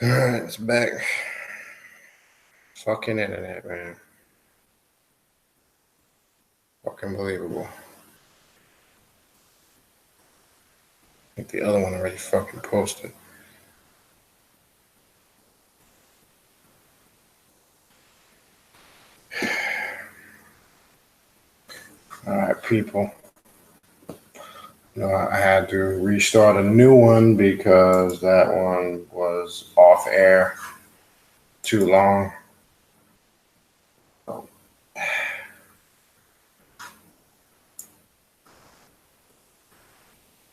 All right, it's back. Fucking internet, man. Fucking believable. I think the other one already fucking posted. All right, people. I had to restart a new one because that one was off air too long. So,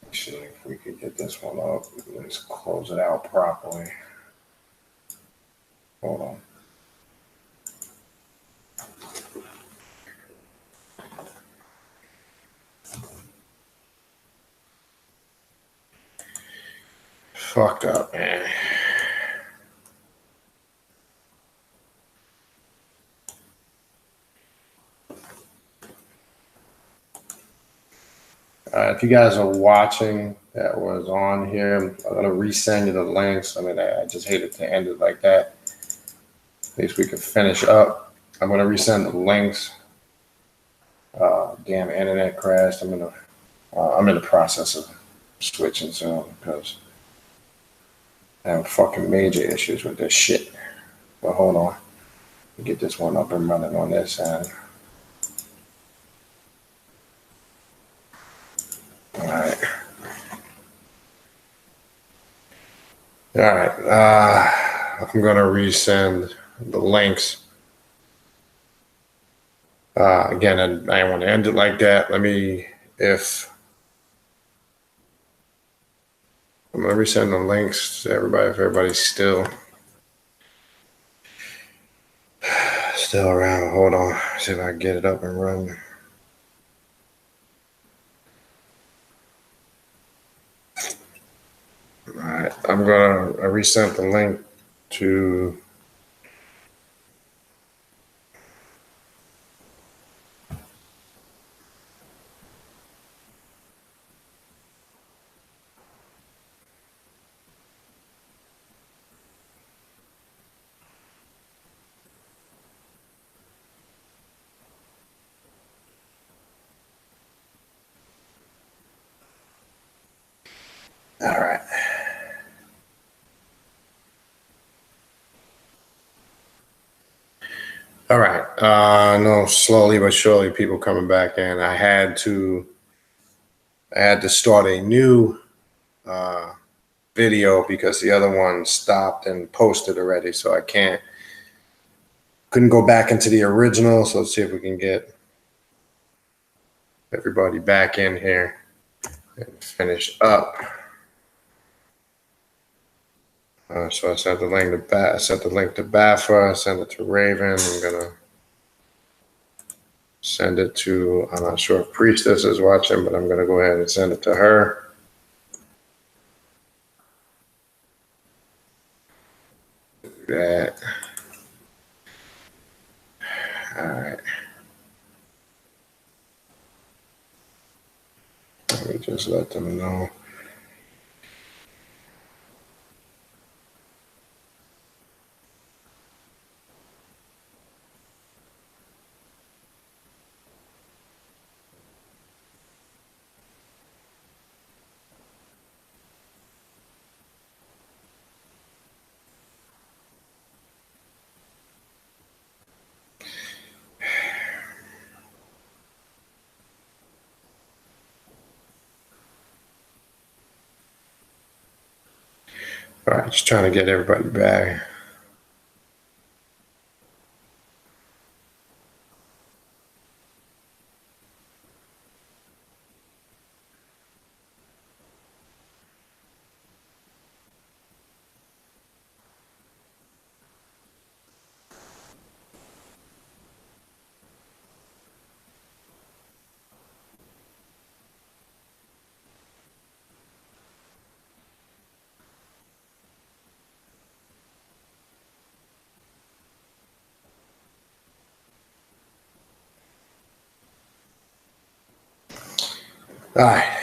let's see if we could get this one up. Let's close it out properly. Hold on. Fucked up, man. If you guys are watching that was on here, I'm going to resend you the links. I mean, I just hated to end it like that. At least we could finish up. I'm going to resend the links. Damn internet crashed. I'm in the process of switching soon because I have fucking major issues with this shit. But hold on. Get this one up and running on this end. All right. All right. I'm going to resend the links. Again, I don't want to end it like that. I'm going to resend the links to everybody if everybody's still around. Hold on. See if I can get it up and running. All right. I'm going to resend the link to all right. All right. No, slowly but surely, people coming back in. I had to start a new video because the other one stopped and posted already, so I couldn't go back into the original. So let's see if we can get everybody back in here and finish up. So I sent the link to Bafa. I sent it to Raven. I'm gonna send it to, I'm not sure if Priestess is watching, but I'm gonna go ahead and send it to her. That. All right. Let me just let them know. All right, just trying to get everybody back. All right.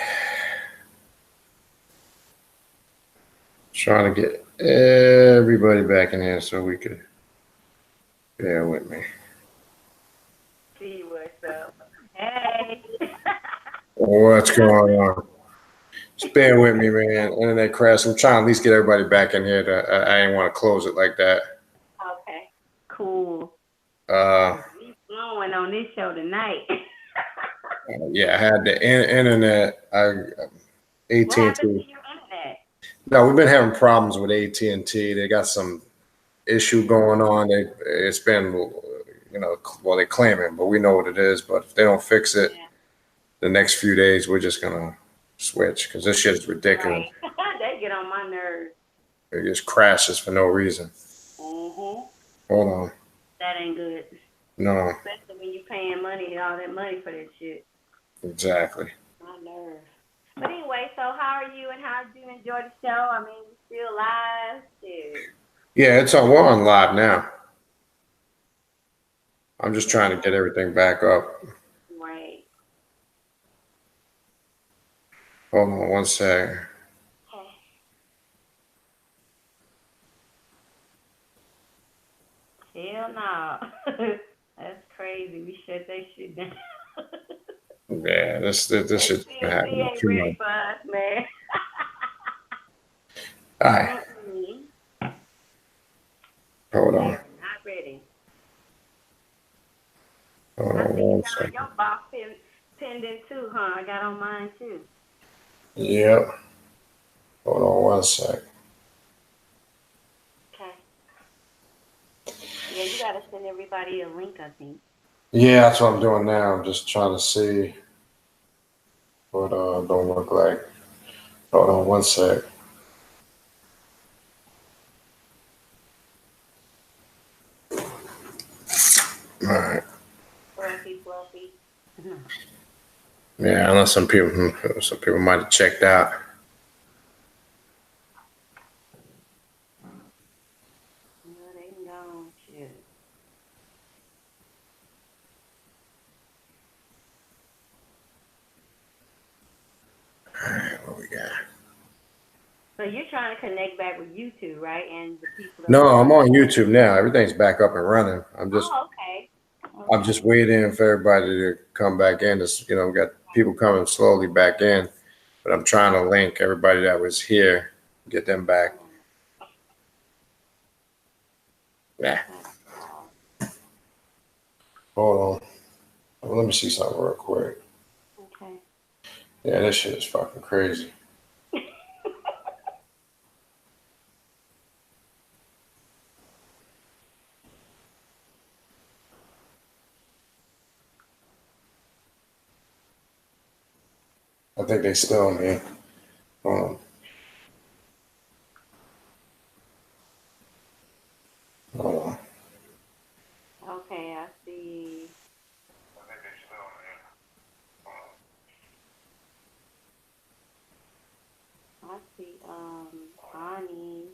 Trying to get everybody back in here so we could bear with me. See what's up. Hey. What's going on? Just bear with me, man. Internet crash. I'm trying to at least get everybody back in here. I ain't want to close it like that. Okay. Cool. Uh, We flowing on this show tonight. yeah, I had the internet. What happened to AT&T. your internet? No, we've been having problems with AT&T. They got some issue going on. It's been, well, they claim it, but we know what it is. But if they don't fix it, Yeah. the next few days we're just gonna switch because this shit is ridiculous. Right. They get on my nerves. It just crashes for no reason. Mm-hmm. Hold on. That ain't good. No, Especially when you paying money, all that money for that shit. exactly. My nerves. But anyway, so how are you and how did you enjoy the show? I mean, we still live. Shit. Yeah, we're on live now. I'm just trying to get everything back up. Right. Hold on one sec. Okay. Hell no. That's crazy. We shut that shit down. Yeah, this shit's been CNC happening ain't too much. ready for us, man. All right, hold They on. are not ready. Hold I on see you one got on second. your box pendant too, huh? I got on mine too. Yep. Hold on one sec. Okay. Yeah, you gotta send everybody a link, I think. Yeah, that's what I'm doing now. I'm just trying to see what don't look like. Hold on one sec. All right. Fluffy. Yeah, unless some people might have checked out. No, they gone. Shit. All right, what we got? So you're trying to connect back with YouTube, right? And the people that's No, I'm on. on YouTube now. Everything's back up and running. Oh, okay. I'm just Okay. waiting for everybody to come back in. We got people coming slowly back in, but I'm trying to link everybody that was here, get them back. Yeah. Hold on. Let me see something real quick. Okay. Yeah, this shit is fucking crazy. I think they still on me. Hold on. Hold on. Okay, I see. I see. Bonnie.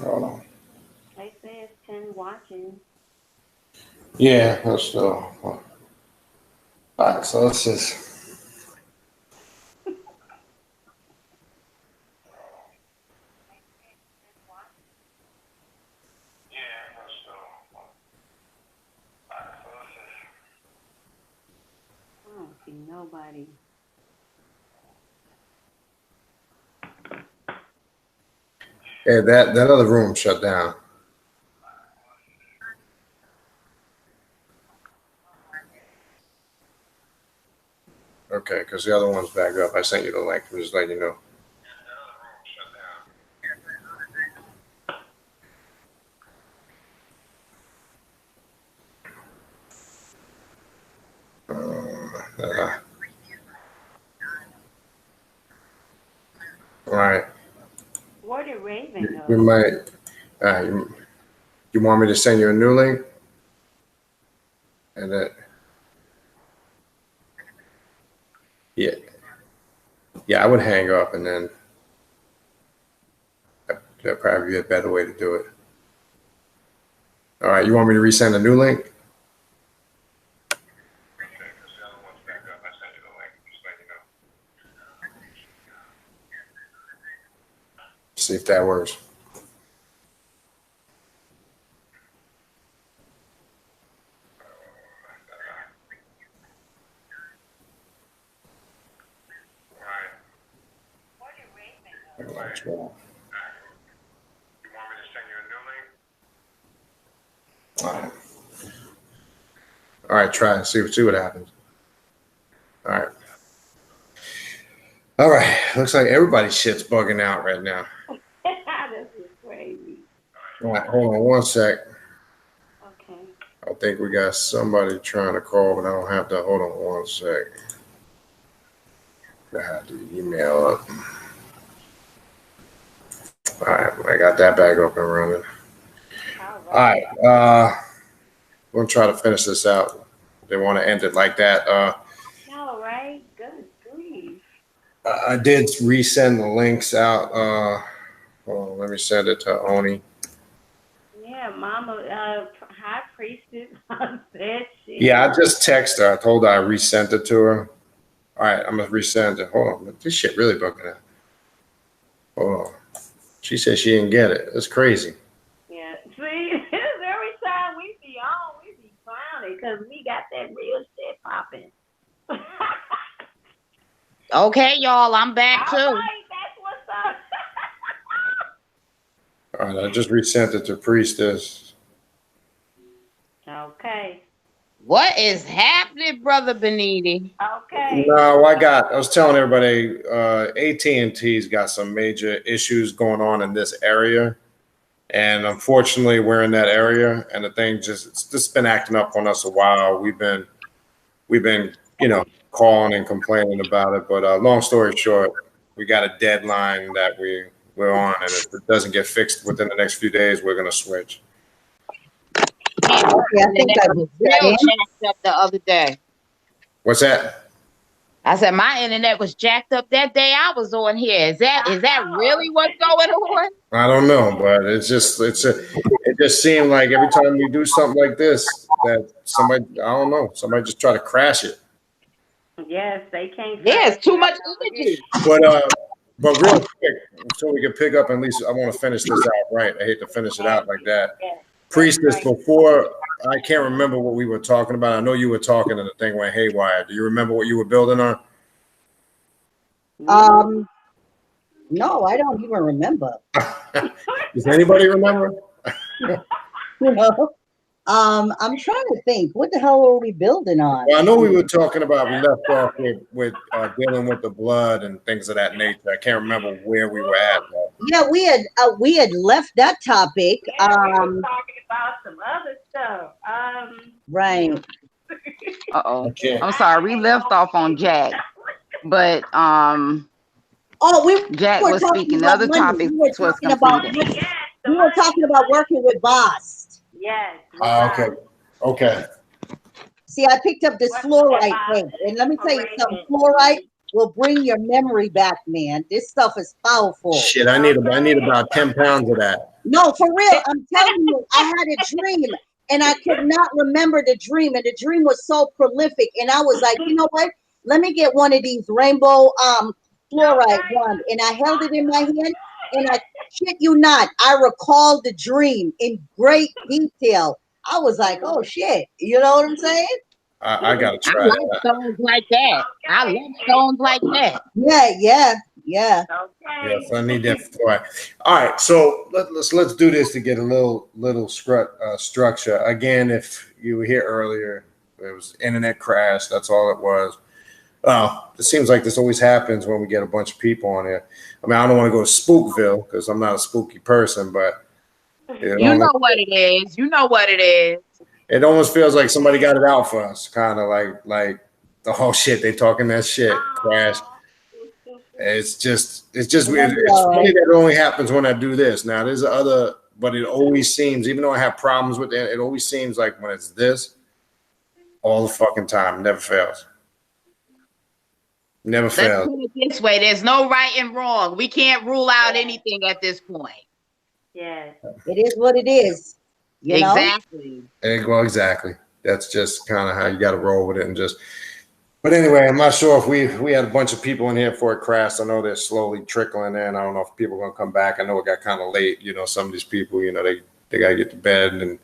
Hold on. They say it's 10 watching. Yeah, that's still. All right, so let's just. I don't see nobody. Yeah, that other room shut down. Okay, because the other one's back up. I sent you the link. I'm just letting you know. Uh, All right. Where did Raven We go? might. You want me to send you a new link? And that. Yeah. Yeah, I would hang up and then that'd probably be a better way to do it. All right. You want me to resend a new link? See if that works. What's wrong? All right. All right, try and see what happens. All right. All right. Looks like everybody's shit's bugging out right now. This is crazy. All right, hold on one sec. Okay. I think we got somebody trying to call, but I don't have to. Hold on one sec. I have to email up. All right, I got that back up and running. All right, we'll try to finish this out. They want to end it like that. No, right? Good grief. I did resend the links out. Hold on, let me send it to Oni. Yeah, Mama, High Priestess said shit. Yeah, I just texted her. I told her I resent it to her. All right, I'm gonna resend it. Hold on, this shit really bugging out. Hold on. She said she didn't get it. That's crazy. Yeah, see, every time we be on, we be clowning because we got that real shit popping. Okay, y'all, I'm back too. All right, that's what's All right, I just resent it to Priestess. up. Okay. What is happening, Brother Beniti? Okay. No, I was telling everybody, AT&T's got some major issues going on in this area. And unfortunately, we're in that area, and the thing it's just been acting up on us a while. We've been, calling and complaining about it. But long story short, we got a deadline that we're on, and if it doesn't get fixed within the next few days, we're gonna switch. Okay, I think I was real jacked up the other day. What's that? I said my internet was jacked up that day I was on here. Is that really what's going on? I don't know, but it just seemed like every time we do something like this, that somebody just try to crash it. Yes, they can't. Yeah, it's too much energy. But real quick, so we can pick up, at least I want to finish this out right. I hate to finish it out like that. Yes. Priestess, before, I can't remember what we were talking about. I know you were talking and the thing went haywire. Do you remember what you were building on? No, I don't even remember. Does anybody remember? No. I'm trying to think. What the hell were we building on? Well, I know we were talking about, we left off with dealing with the blood and things of that nature. I can't remember where we were at. Yeah, we had left that topic. Yeah, we were talking about some other stuff. Right. Uh-oh. I'm sorry, we left off on Jack. But Jack was speaking. The other topic was completed. We were talking about working with Boss. Yes. Okay. See, I picked up this fluorite thing, and let me tell you something. Fluorite will bring your memory back, man. This stuff is powerful. Shit, I need about 10 pounds of that. No, for real. I'm telling you, I had a dream, and I could not remember the dream, and the dream was so prolific, and I was like, you know what? Let me get one of these rainbow fluorite ones, and I held it in my hand, and I shit you not, I recalled the dream in great detail. I was like, oh shit, you know what I'm saying? I gotta try. I love stones like that. I love stones like that. Yeah. Yes, I need that fluorite. All right, so let's do this to get a little structure. Again, if you were here earlier, it was internet crash. That's all it was. It seems like this always happens when we get a bunch of people on here. I mean, I don't want to go to Spookville because I'm not a spooky person, but you know what it is. You know what it is. It almost feels like somebody got it out for us, kind of like the whole shit. They talking that shit, crash. It's weird. It's funny that it only happens when I do this. Now there's other, but it always seems, even though I have problems with it, it always seems like when it's this, all the fucking time, never fails. Never fails. Let's put it this way: there's no right and wrong. We can't rule out anything at this point. Yes. It is what it is. You know? Well, exactly. That's just kind of how you got to roll with it, and just. But anyway, I'm not sure if we had a bunch of people in here before it crashed. I know they're slowly trickling in. I don't know if people are gonna come back. I know it got kind of late. You know, some of these people, you know, they gotta get to bed and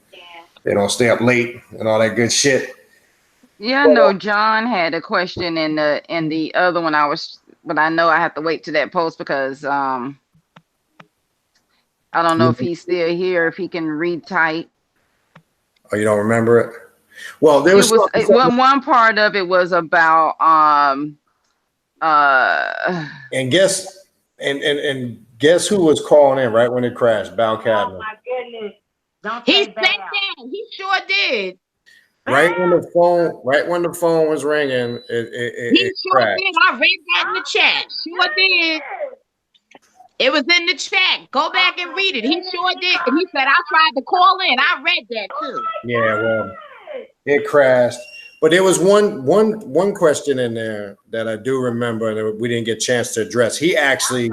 they don't stay up late and all that good shit. Yeah, I know John had a question in the other one but I know I have to wait to that post because I don't know if he's still here, if he can retype. Oh, you don't remember it? Well, there was one part of it was about and guess who was calling in right when it crashed? Val Cadman. Oh my goodness. He said that. He sure did. Right when the phone was ringing, it sure crashed. did. I read that in the chat. Sure did. It was in the chat. Go back and read it. He sure did. And he said, I tried to call in. I read that too. Yeah, well, it crashed. But there was one question in there that I do remember that we didn't get a chance to address. He actually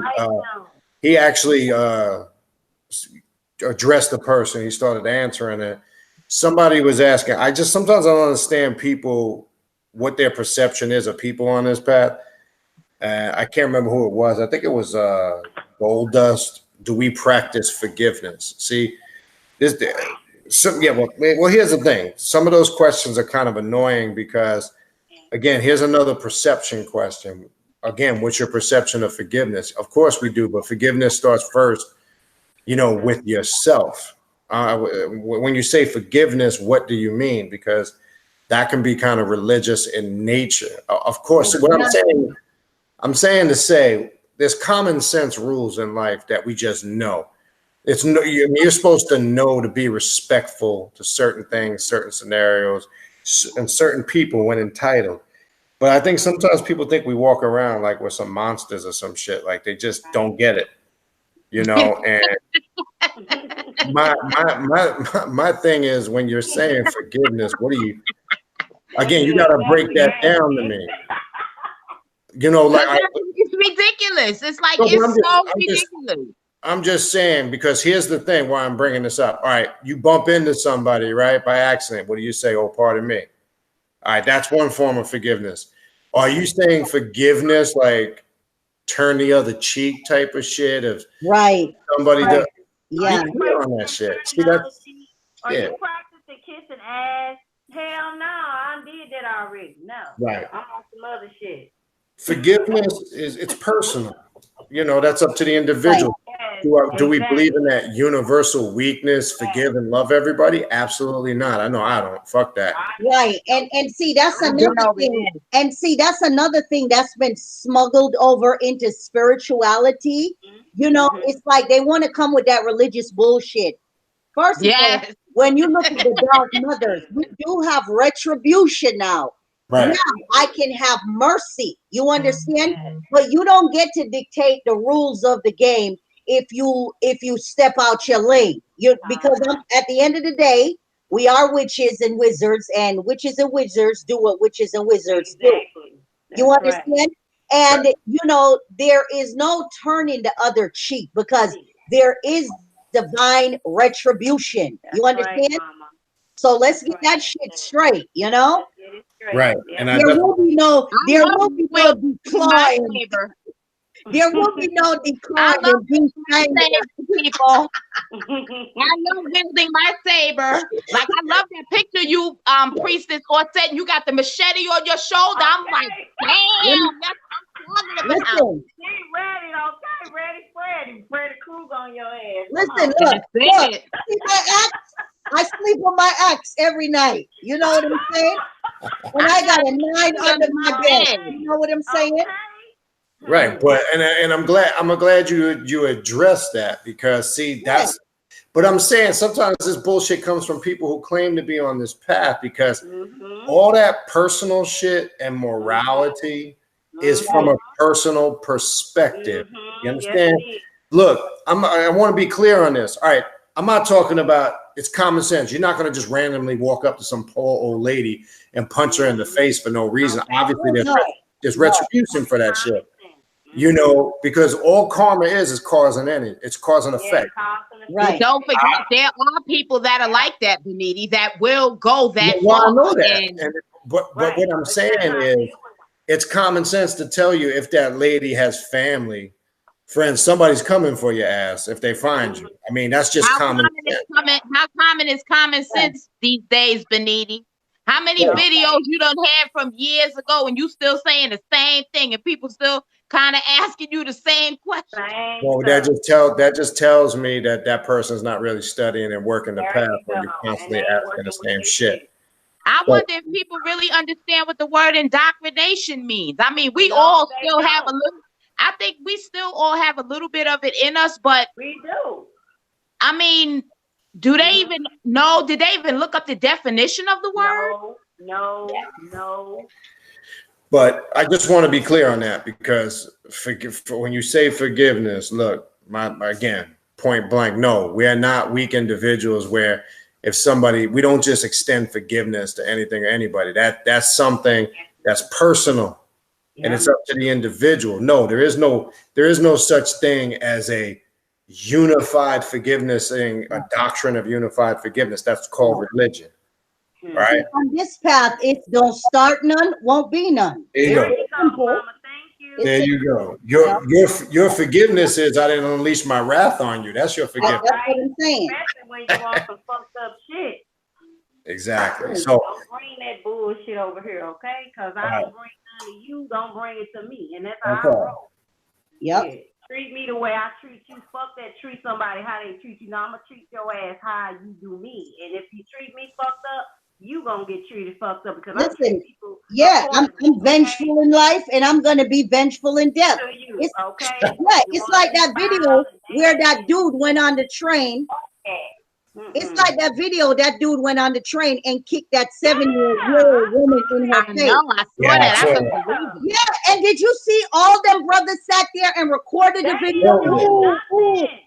addressed the person. He started answering it. Somebody was asking. Sometimes I don't understand people, what their perception is of people on this path. I can't remember who it was. I think it was Gold Dust. Do we practice forgiveness? See, well, here's the thing. Some of those questions are kind of annoying because, again, here's another perception question. Again, what's your perception of forgiveness? Of course we do, but forgiveness starts first, you know, with yourself. When you say forgiveness, what do you mean? Because that can be kind of religious in nature. Of course, what I'm saying to say there's common sense rules in life that we just know. You're supposed to know to be respectful to certain things, certain scenarios, and certain people when entitled. But I think sometimes people think we walk around like we're some monsters or some shit, like they just don't get it, you know. And my thing is, when you're saying forgiveness, what do you? Again, you got to break that down to me. You know, like it's ridiculous. It's like ridiculous. I'm just saying, because here's the thing why I'm bringing this up. All right, you bump into somebody, right, by accident. What do you say? Oh, pardon me. All right, that's one form of forgiveness. Are you saying forgiveness like turn the other cheek type of shit? If somebody does, yeah, on that shit. See that? Or you practice the kissing ass? Hell no, I did that already. No, right. I'm on some other shit. Forgiveness it's personal. You know, that's up to the individual. Right. Do we believe in that universal weakness, forgive and love everybody? Absolutely not. I know I don't. Fuck that. Right. And see, that's another thing. And see, that's another thing that's been smuggled over into spirituality. You know, it's like they want to come with that religious bullshit. First of all, when you look at the Dark Mothers, we do have retribution now. Right. Now I can have mercy. You understand? But you don't get to dictate the rules of the game if you step out your lane. Because at the end of the day, we are witches and wizards, and witches and wizards do what witches and wizards do. You understand? And you know, there is no turning the other cheek because there is divine retribution. You understand? So let's get that shit straight, you know? Right. And there will be no decline. There will be no decline in these people. I love wielding my saber. Like I love that picture you priestess or said you got the machete on your shoulder. I'm like, damn, that's what I'm talking about. Listen. Ready, Freddy Krueger on your ass. Listen, look, see my ex? I sleep with my ex every night. You know what I'm saying? And I got a 9 under my bed. You know what I'm saying? Right, but and I'm glad you addressed that, because see, that's but I'm saying sometimes this bullshit comes from people who claim to be on this path, because all that personal shit and morality is from a personal perspective. You understand? Yes, Look, I want to be clear on this. All right, I'm not talking about it's common sense. You're not going to just randomly walk up to some poor old lady and punch her in the face for no reason. Obviously, there's retribution for that shit. You know, because all karma is cause and end. It's cause and effect. Right. Don't forget, there are people that are like that, Beniti, that will go that Well, far. I know that. But what I'm saying is, it's common sense to tell you if that lady has family, friends, somebody's coming for your ass if they find you. I mean, that's just common sense. How common is common sense these days, Beniti? How many videos you done had from years ago and you still saying the same thing and people still kind of asking you the same question? Well, that just tells me that that person's not really studying and working the path when you're constantly asking the same shit. I wonder if people really understand what the word indoctrination means. I mean, we all still have a little, I think we still all have a little bit of it in us, but we do. I mean, do they even know? Did they even look up the definition of the word? No. But I just want to be clear on that because when you say forgiveness, look, again, point blank, no, we are not weak individuals where if somebody, we don't just extend forgiveness to anything or anybody. That's something that's personal and it's up to the individual. No, there is no such thing as a unified forgiveness thing, a doctrine of unified forgiveness. That's called religion. Right. On this path, if don't start none, won't be none. There you go. There you go. Your forgiveness is I didn't unleash my wrath on you. That's your forgiveness. That's what I'm saying. Especially when you want some fucked up shit. Exactly. So don't bring that bullshit over here, okay? Because I don't bring none to you. Don't bring it to me, and that's how I roll. Yep. Yeah. Treat me the way I treat you. Fuck that. Treat somebody how they treat you. Now I'm gonna treat your ass how you do me. And if you treat me fucked up, you gonna get treated fucked up because listen, I'm vengeful in life and I'm gonna be vengeful in death. It's, it's like that video where that dude went on the train. It's like that video that dude went on the train and kicked that 7-year-old woman in her face. I saw that. Yeah, and did you see all them brothers sat there and recorded the video?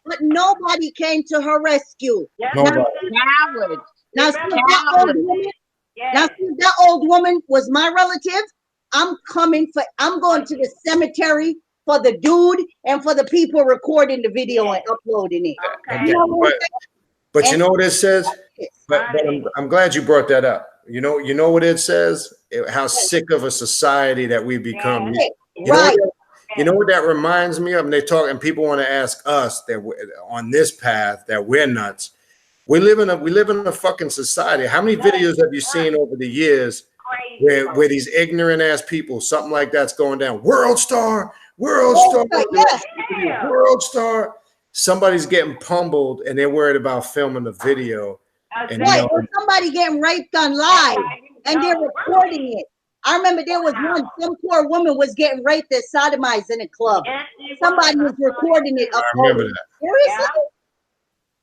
But nobody came to her rescue. Now, see if that old woman was my relative, I'm going to the cemetery for the dude and for the people recording the video and uploading it. Okay. But you know what it says? But I'm glad you brought that up. You know what it says? How sick of a society that we become. You know what that reminds me of? And they talk, and people want to ask us that on this path that we're nuts. We live in a fucking society. How many videos have you seen over the years where these ignorant ass people, something like that's going down? World star. Somebody's getting pummeled and they're worried about filming the video. And, or somebody getting raped on live and they're recording it. I remember there was some poor woman was getting raped and sodomized in a club. Somebody was recording it. I remember that. Seriously?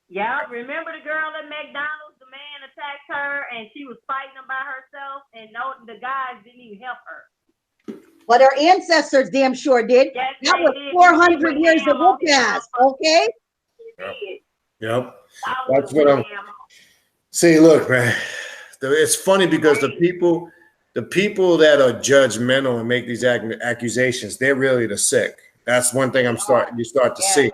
Yeah, remember the girl at McDonald's? The man attacked her, and she was fighting him by herself, and the guys didn't even help her. But her ancestors damn sure did. Yes, that was 400 years of whoop ass, okay? Yep. That's what I'm. See, look, man. It's funny because the people that are judgmental and make these accusations, they're really the sick. That's one thing you start to see.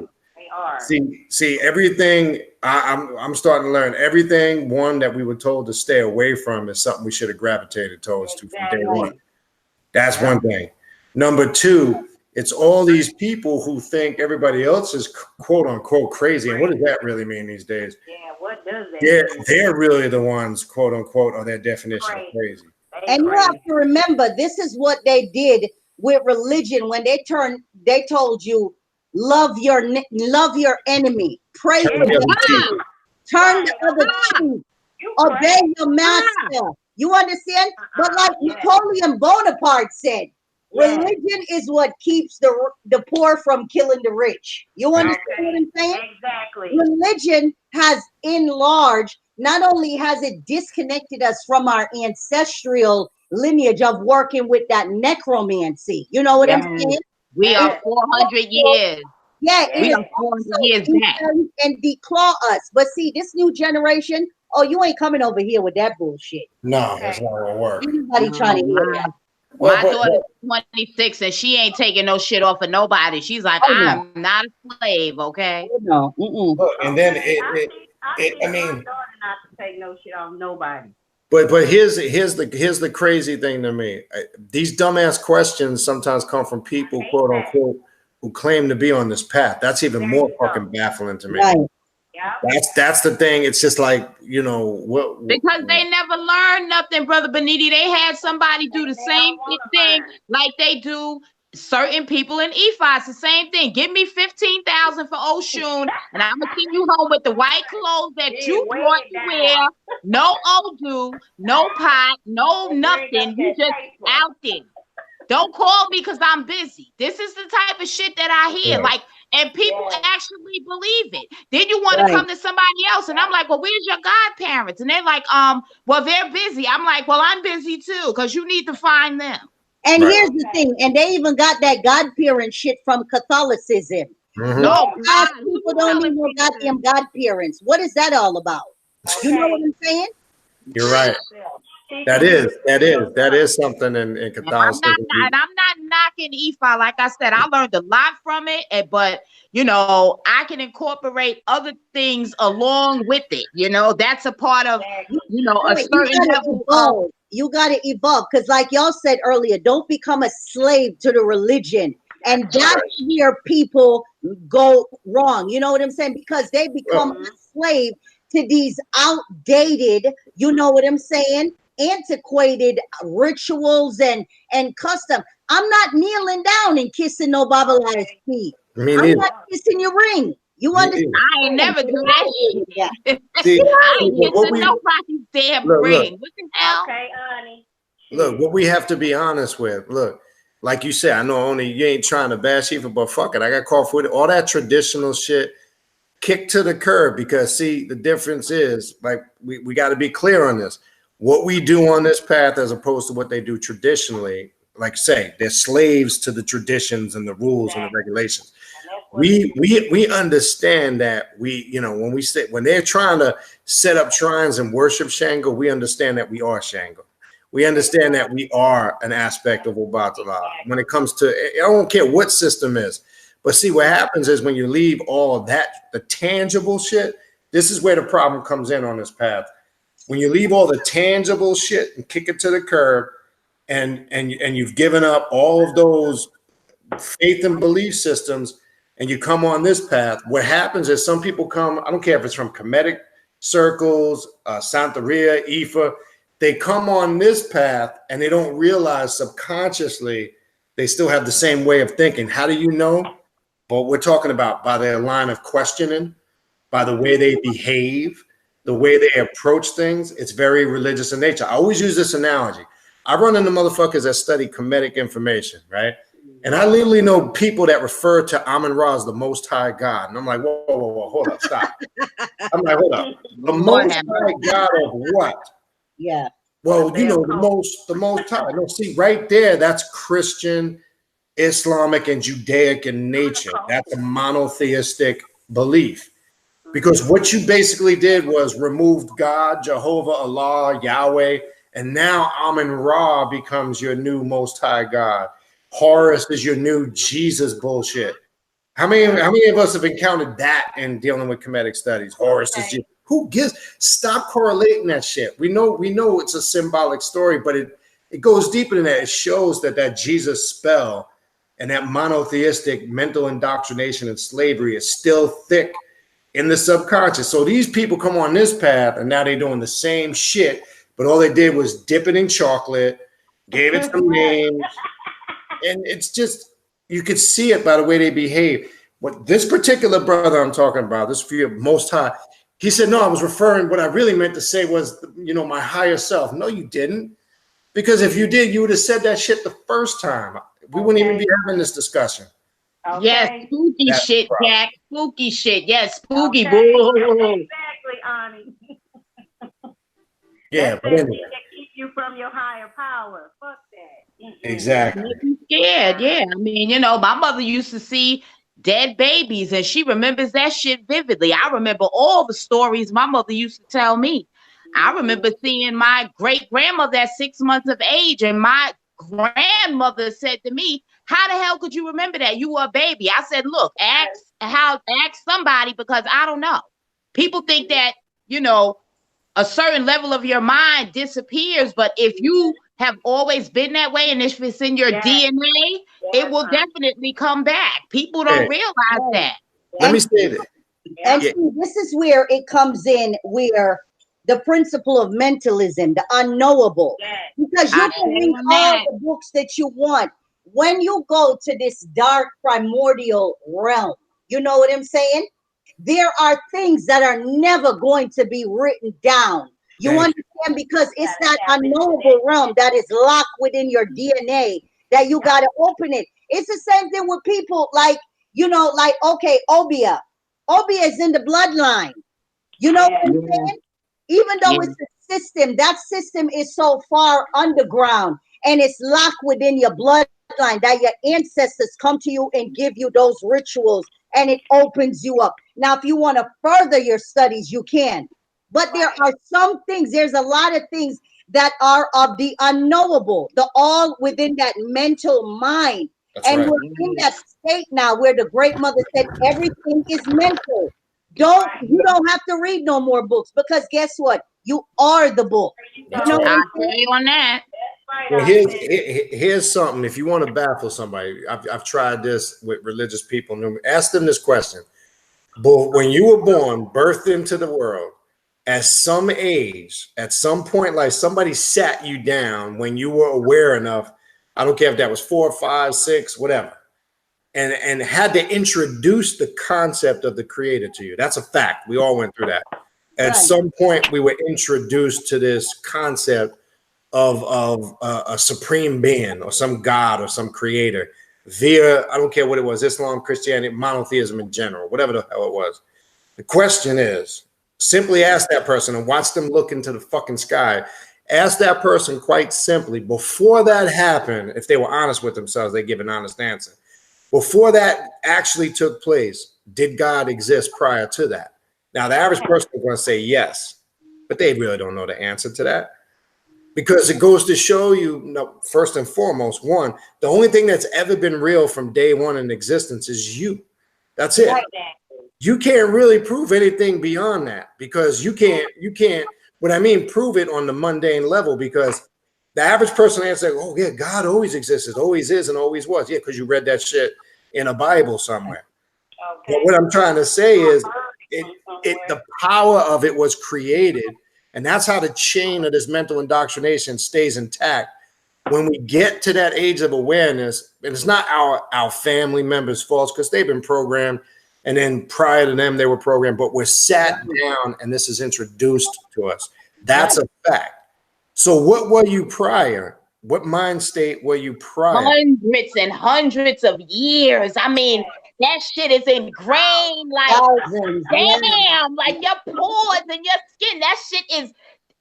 See everything. I'm starting to learn everything. One that we were told to stay away from is something we should have gravitated towards from day one. That's one thing. Number two, it's all these people who think everybody else is quote unquote crazy. And what does that really mean these days? Yeah, what does that mean? They're really the ones quote unquote on their definition of crazy. And you have to remember, this is what they did with religion when they told you, love your enemy, pray for them, turn the other cheek, obey your master. You understand? But like Napoleon Bonaparte said, religion is what keeps the poor from killing the rich. You understand what I'm saying? Exactly. Religion has enlarged. Not only has it disconnected us from our ancestral lineage of working with that necromancy. You know what I'm saying? We are 400 years. Yeah, it We is are 400 also years back. and declaw us. But see, this new generation, oh, you ain't coming over here with that bullshit. No, that's not gonna work. Anybody trying to hear that? My daughter's 26 and she ain't taking no shit off of nobody. She's like, I'm not a slave, okay? No. Look, and then I mean, not to take no shit off nobody. But here's the crazy thing to me. These dumbass questions sometimes come from people, quote unquote, who claim to be on this path. That's even more fucking baffling to me. Right. Yeah. That's the thing. It's just like, you know, what because they never learned nothing, Brother Beniti. They had somebody do the same thing like they do certain people in EFI. It's the same thing. Give me 15,000 for Oshun, and I'm gonna keep you home with the white clothes that you brought to wear. No Odu, no pot, no nothing. You just out there. Don't call me because I'm busy. This is the type of shit that I hear. Like, and people actually believe it. Then you want to come to somebody else, and I'm like, well, where's your godparents? And they're like, well, they're busy. I'm like, well, I'm busy too, because you need to find them. And here's the thing, and they even got that godparent shit from Catholicism. No, people don't even know goddamn godparents. What is that all about? You know what I'm saying? You're right. That is something in Catholicism. I'm not knocking EFI. Like I said, I learned a lot from it, but you know, I can incorporate other things along with it. You know, that's a part of, you know, a certain level. You got to evolve, because like y'all said earlier, don't become a slave to the religion. And that's where people go wrong. You know what I'm saying? Because they become a slave to these outdated, you know what I'm saying, antiquated rituals and custom. I'm not kneeling down and kissing no Babala's feet. I'm not kissing your ring. You understand? I ain't never do that shit. See, I ain't kissing nobody's damn ring. What the hell? Okay, honey. Look, what we have to be honest with. Look, like you said, I know only you ain't trying to bash even, but fuck it. I got called for it. All that traditional shit, kick to the curb, because see, the difference is, like, we got to be clear on this. What we do on this path as opposed to what they do traditionally, like say, they're slaves to the traditions and the rules and the regulations. We understand that when they're trying to set up shrines and worship Shango, we understand that we are Shango. We understand that we are an aspect of Obatala. When it comes to, I don't care what system is, but see, what happens is when you leave all of that, the tangible shit, this is where the problem comes in on this path. When you leave all the tangible shit and kick it to the curb, and you've given up all of those faith and belief systems, and you come on this path, what happens is some people come, I don't care if it's from Kemetic circles, Santeria, Ifa, they come on this path and they don't realize subconsciously they still have the same way of thinking. How do you know? But we're talking about by their line of questioning, by the way they behave, the way they approach things. It's very religious in nature. I always use this analogy. I run into motherfuckers that study Kemetic information, right? And I literally know people that refer to Amun-Ra as the Most High God. And I'm like, whoa, hold up, stop. I'm like, hold up. The Most High God of what? Yeah. Well, you know, the most high. No, see, right there, that's Christian, Islamic, and Judaic in nature. That's a monotheistic belief. Because what you basically did was removed God, Jehovah, Allah, Yahweh, and now Amun-Ra becomes your new Most High God. Horus is your new Jesus bullshit. How many of us have encountered that in dealing with Kemetic studies? Horus is Jesus. Who gives? Stop correlating that shit. We know it's a symbolic story, but it goes deeper than that. It shows that Jesus spell and that monotheistic mental indoctrination and slavery is still thick in the subconscious. So these people come on this path and now they're doing the same shit, but all they did was dip it in chocolate, gave it some names, and it's just, you could see it by the way they behave. What this particular brother I'm talking about, this fear Most High, he said, no, I was referring, what I really meant to say was, you know, my higher self. No, you didn't. Because if you did, you would have said that shit the first time. We wouldn't even be having this discussion. Okay. Yes, spooky That's shit, Jack. Spooky shit. Yes, spooky. Okay. Exactly, Ani. Yeah, but anyway. Keep you from your higher power. Fuck that. Exactly. Make you scared, yeah. I mean, you know, my mother used to see dead babies and she remembers that shit vividly. I remember all the stories my mother used to tell me. I remember seeing my great grandmother at 6 months of age, and my grandmother said to me, "How the hell could you remember that? You were a baby." I said, "Look, ask somebody, because I don't know." People think that, you know, a certain level of your mind disappears, but if you have always been that way and if it's in your DNA, it will definitely come back. People don't realize that. Let me say that. And see, this is where it comes in, where the principle of mentalism, the unknowable, because you can read all the books that you want. When you go to this dark primordial realm, you know what I'm saying? There are things that are never going to be written down. You understand? Because it's that unknowable realm that is locked within your DNA that you got to open it. It's the same thing with people like, you know, like, okay, Obia. Obia is in the bloodline. You know what I'm saying? Even though it's a system, that system is so far underground and it's locked within your bloodline that your ancestors come to you and give you those rituals, and it opens you up. Now, if you want to further your studies, you can. But there are some things, there's a lot of things that are of the unknowable, the all within that mental mind. We're in that state now where the great mother said everything is mental. You don't have to read no more books, because guess what? You are the book. You know what I'm saying? On that. Well, here's something. If you want to baffle somebody, I've tried this with religious people. Ask them this question. But when you were born, birthed into the world, at some age, at some point, like somebody sat you down when you were aware enough, I don't care if that was 4, 5, 6, whatever, and had to introduce the concept of the creator to you. That's a fact. We all went through that. At some point, we were introduced to this concept of a supreme being or some god or some creator via, I don't care what it was, Islam, Christianity, monotheism in general, whatever the hell it was. The question is, simply ask that person and watch them look into the fucking sky. Ask that person quite simply, before that happened, if they were honest with themselves, they give an honest answer. Before that actually took place, did God exist prior to that? Now, the average person is going to say yes, but they really don't know the answer to that. Because it goes to show you, first and foremost, one, the only thing that's ever been real from day one in existence is you. That's it. You can't really prove anything beyond that, because you can't, what I mean, prove it on the mundane level, because the average person answers, oh yeah, God always existed, always is, and always was. Yeah, because you read that shit in a Bible somewhere. But what I'm trying to say is the power of it was created. And that's how the chain of this mental indoctrination stays intact. When we get to that age of awareness, and it's not our family members' faults, because they've been programmed, and then prior to them, they were programmed, but we're sat down and this is introduced to us. That's a fact. So what were you prior? What mind state were you prior? Hundreds and hundreds of years. I mean, that shit is ingrained, like, damn, like your pores and your skin. That shit is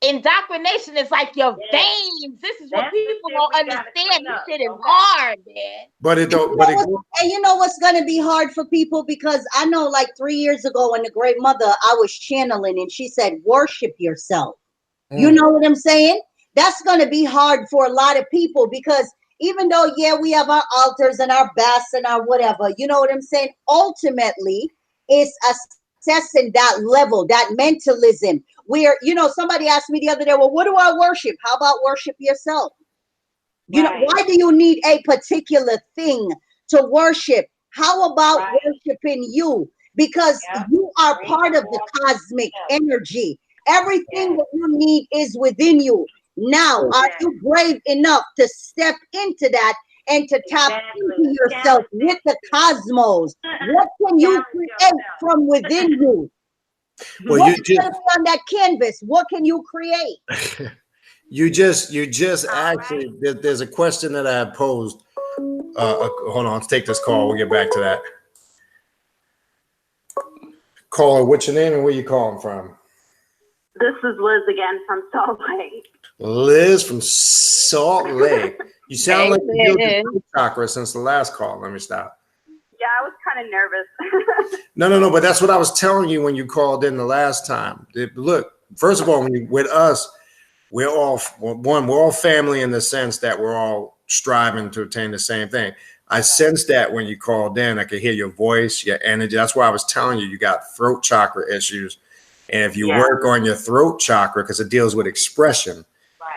indoctrination. It's like your veins. This is what people don't understand. This shit is hard, man. But it don't. And you know what's going to be hard for people? Because I know, like 3 years ago, when the great mother, I was channeling, and she said, worship yourself. You know what I'm saying? That's going to be hard for a lot of people, because even though, yeah, we have our altars and our baths and our whatever, you know what I'm saying? Ultimately, it's assessing that level, that mentalism, where, you know, somebody asked me the other day, well, what do I worship? How about worship yourself? You know, why do you need a particular thing to worship? How about worshiping you? Because you are part of the cosmic energy. Everything that you need is within you. Now, are you brave enough to step into that and to tap into yourself with the cosmos? What can you create from within you? Well, what's going to be on that canvas? What can you create? You just actually, there's a question that I posed. Hold on, let's take this call. We'll get back to that. Caller, what's your name and where you calling from? This is Liz again from Salt Lake. Liz from Salt Lake. You sound like you built Liz. your throat chakra since the last call. Let me stop. Yeah, I was kind of nervous. No. But that's what I was telling you when you called in the last time. Look, first of all, with us, we're all family in the sense that we're all striving to attain the same thing. I sensed that when you called in. I could hear your voice, your energy. That's why I was telling you, you got throat chakra issues. And if you work on your throat chakra, because it deals with expression,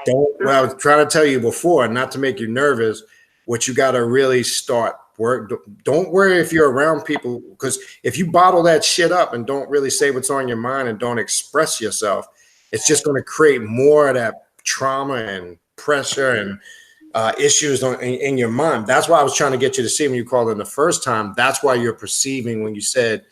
what I was trying to tell you before, not to make you nervous, what you got to really start work. Don't worry if you're around people, because if you bottle that shit up and don't really say what's on your mind and don't express yourself, it's just going to create more of that trauma and pressure and issues in your mind. That's why I was trying to get you to see when you called in the first time. That's why you're perceiving when you said,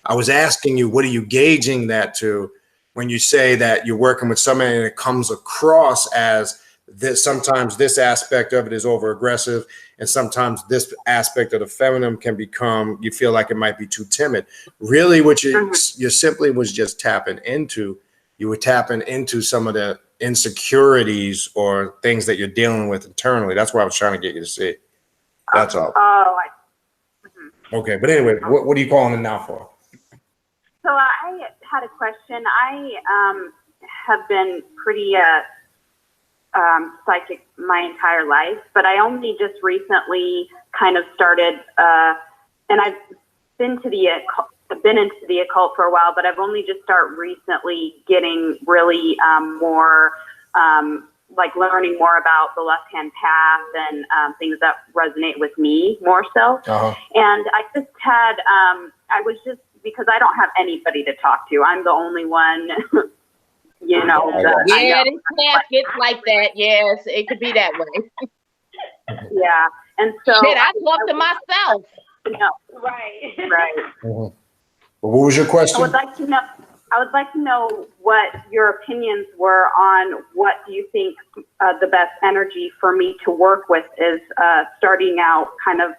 I was asking you, what are you gauging that to when you say that you're working with somebody and it comes across as this, sometimes this aspect of it is over aggressive and sometimes this aspect of the feminine can become, you feel like it might be too timid. Really what you simply was just tapping into, you were tapping into some of the insecurities or things that you're dealing with internally. That's what I was trying to get you to see. That's all. Okay, but anyway, what are you calling in now for? So I had a question. I have been pretty psychic my entire life, but I only just recently kind of started, and I've been into the occult for a while, but I've only just started recently getting really more, like learning more about the left-hand path and things that resonate with me more so. And I just had, because I don't have anybody to talk to. I'm the only one, you know. Yeah, this class gets like that. Yes, it could be that way. Yeah, and so I talk to myself. No, right. What was your question? I would like to know what your opinions were on what do you think the best energy for me to work with is starting out kind of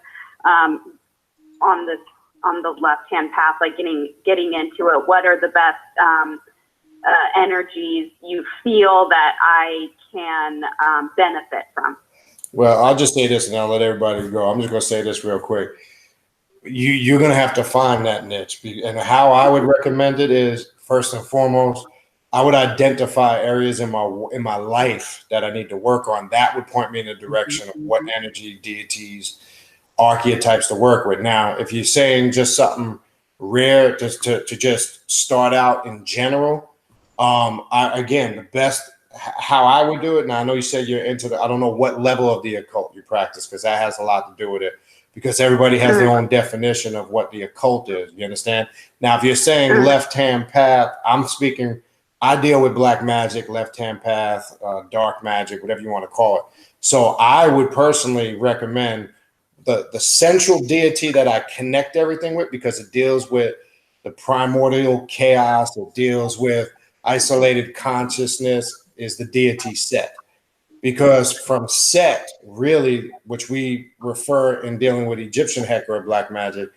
on the left-hand path, like getting into it. What are the best energies you feel that I can benefit from? Well, I'll just say this and I'll let everybody go. I'm just going to say this real quick. You're going to have to find that niche. And how I would recommend it is, first and foremost, I would identify areas in my life that I need to work on. That would point me in the direction of what energy, deities, archetypes to work with. Now, if you're saying just something rare to just start out in general, the best how I would do it. Now I know you said you're into I don't know what level of the occult you practice, because that has a lot to do with it, because everybody has their own definition of what the occult is. You understand? Now, if you're saying left-hand path, I deal with black magic, left-hand path, dark magic, whatever you want to call it. So I would personally recommend the central deity that I connect everything with, because it deals with the primordial chaos, it deals with isolated consciousness, is the deity Set. Because from Set, really, which we refer in dealing with Egyptian Heka or black magic,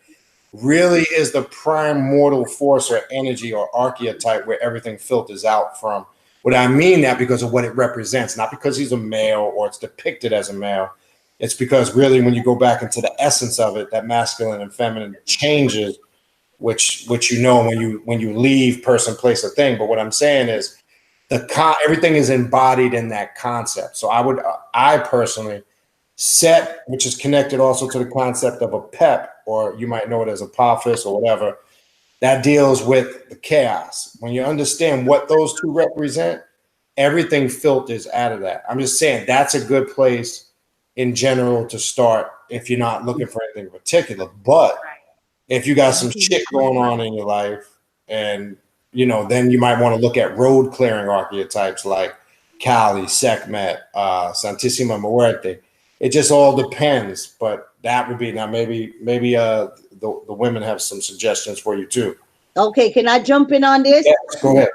really is the primordial force or energy or archetype where everything filters out from. What I mean that because of what it represents, not because he's a male or it's depicted as a male. It's because really when you go back into the essence of it, that masculine and feminine changes, which you know when you leave person, place, or thing. But what I'm saying is everything is embodied in that concept. So I personally Set, which is connected also to the concept of a pep, or you might know it as Apophis or whatever, that deals with the chaos. When you understand what those two represent, everything filters out of that. I'm just saying that's a good place in general to start if you're not looking for anything particular. But if you got some shit going on in your life, and then you might want to look at road clearing archetypes like Kali, Sekhmet, Santissima Muerte. It just all depends. But that would be now maybe the women have some suggestions for you too. Okay, can I jump in on this? Yes, go ahead.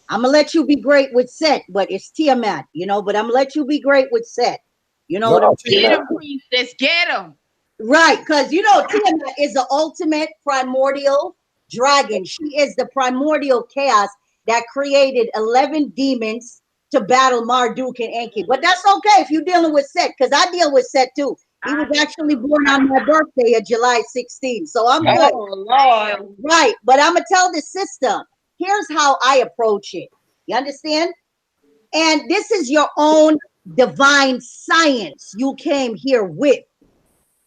I'm gonna let you be great with Set, but it's Tiamat, but I'm gonna let you be great with Set. You know what I'm saying? Get him, priestess, get him. Right, because Tiamat is the ultimate primordial dragon. She is the primordial chaos that created 11 demons to battle Marduk and Enki. But that's okay if you're dealing with Set, because I deal with Set too. He was actually born on my birthday of July 16th. So I'm good. Oh, Lord. Right. But I'm going to tell the system, here's how I approach it. You understand? And this is your own divine science you came here with.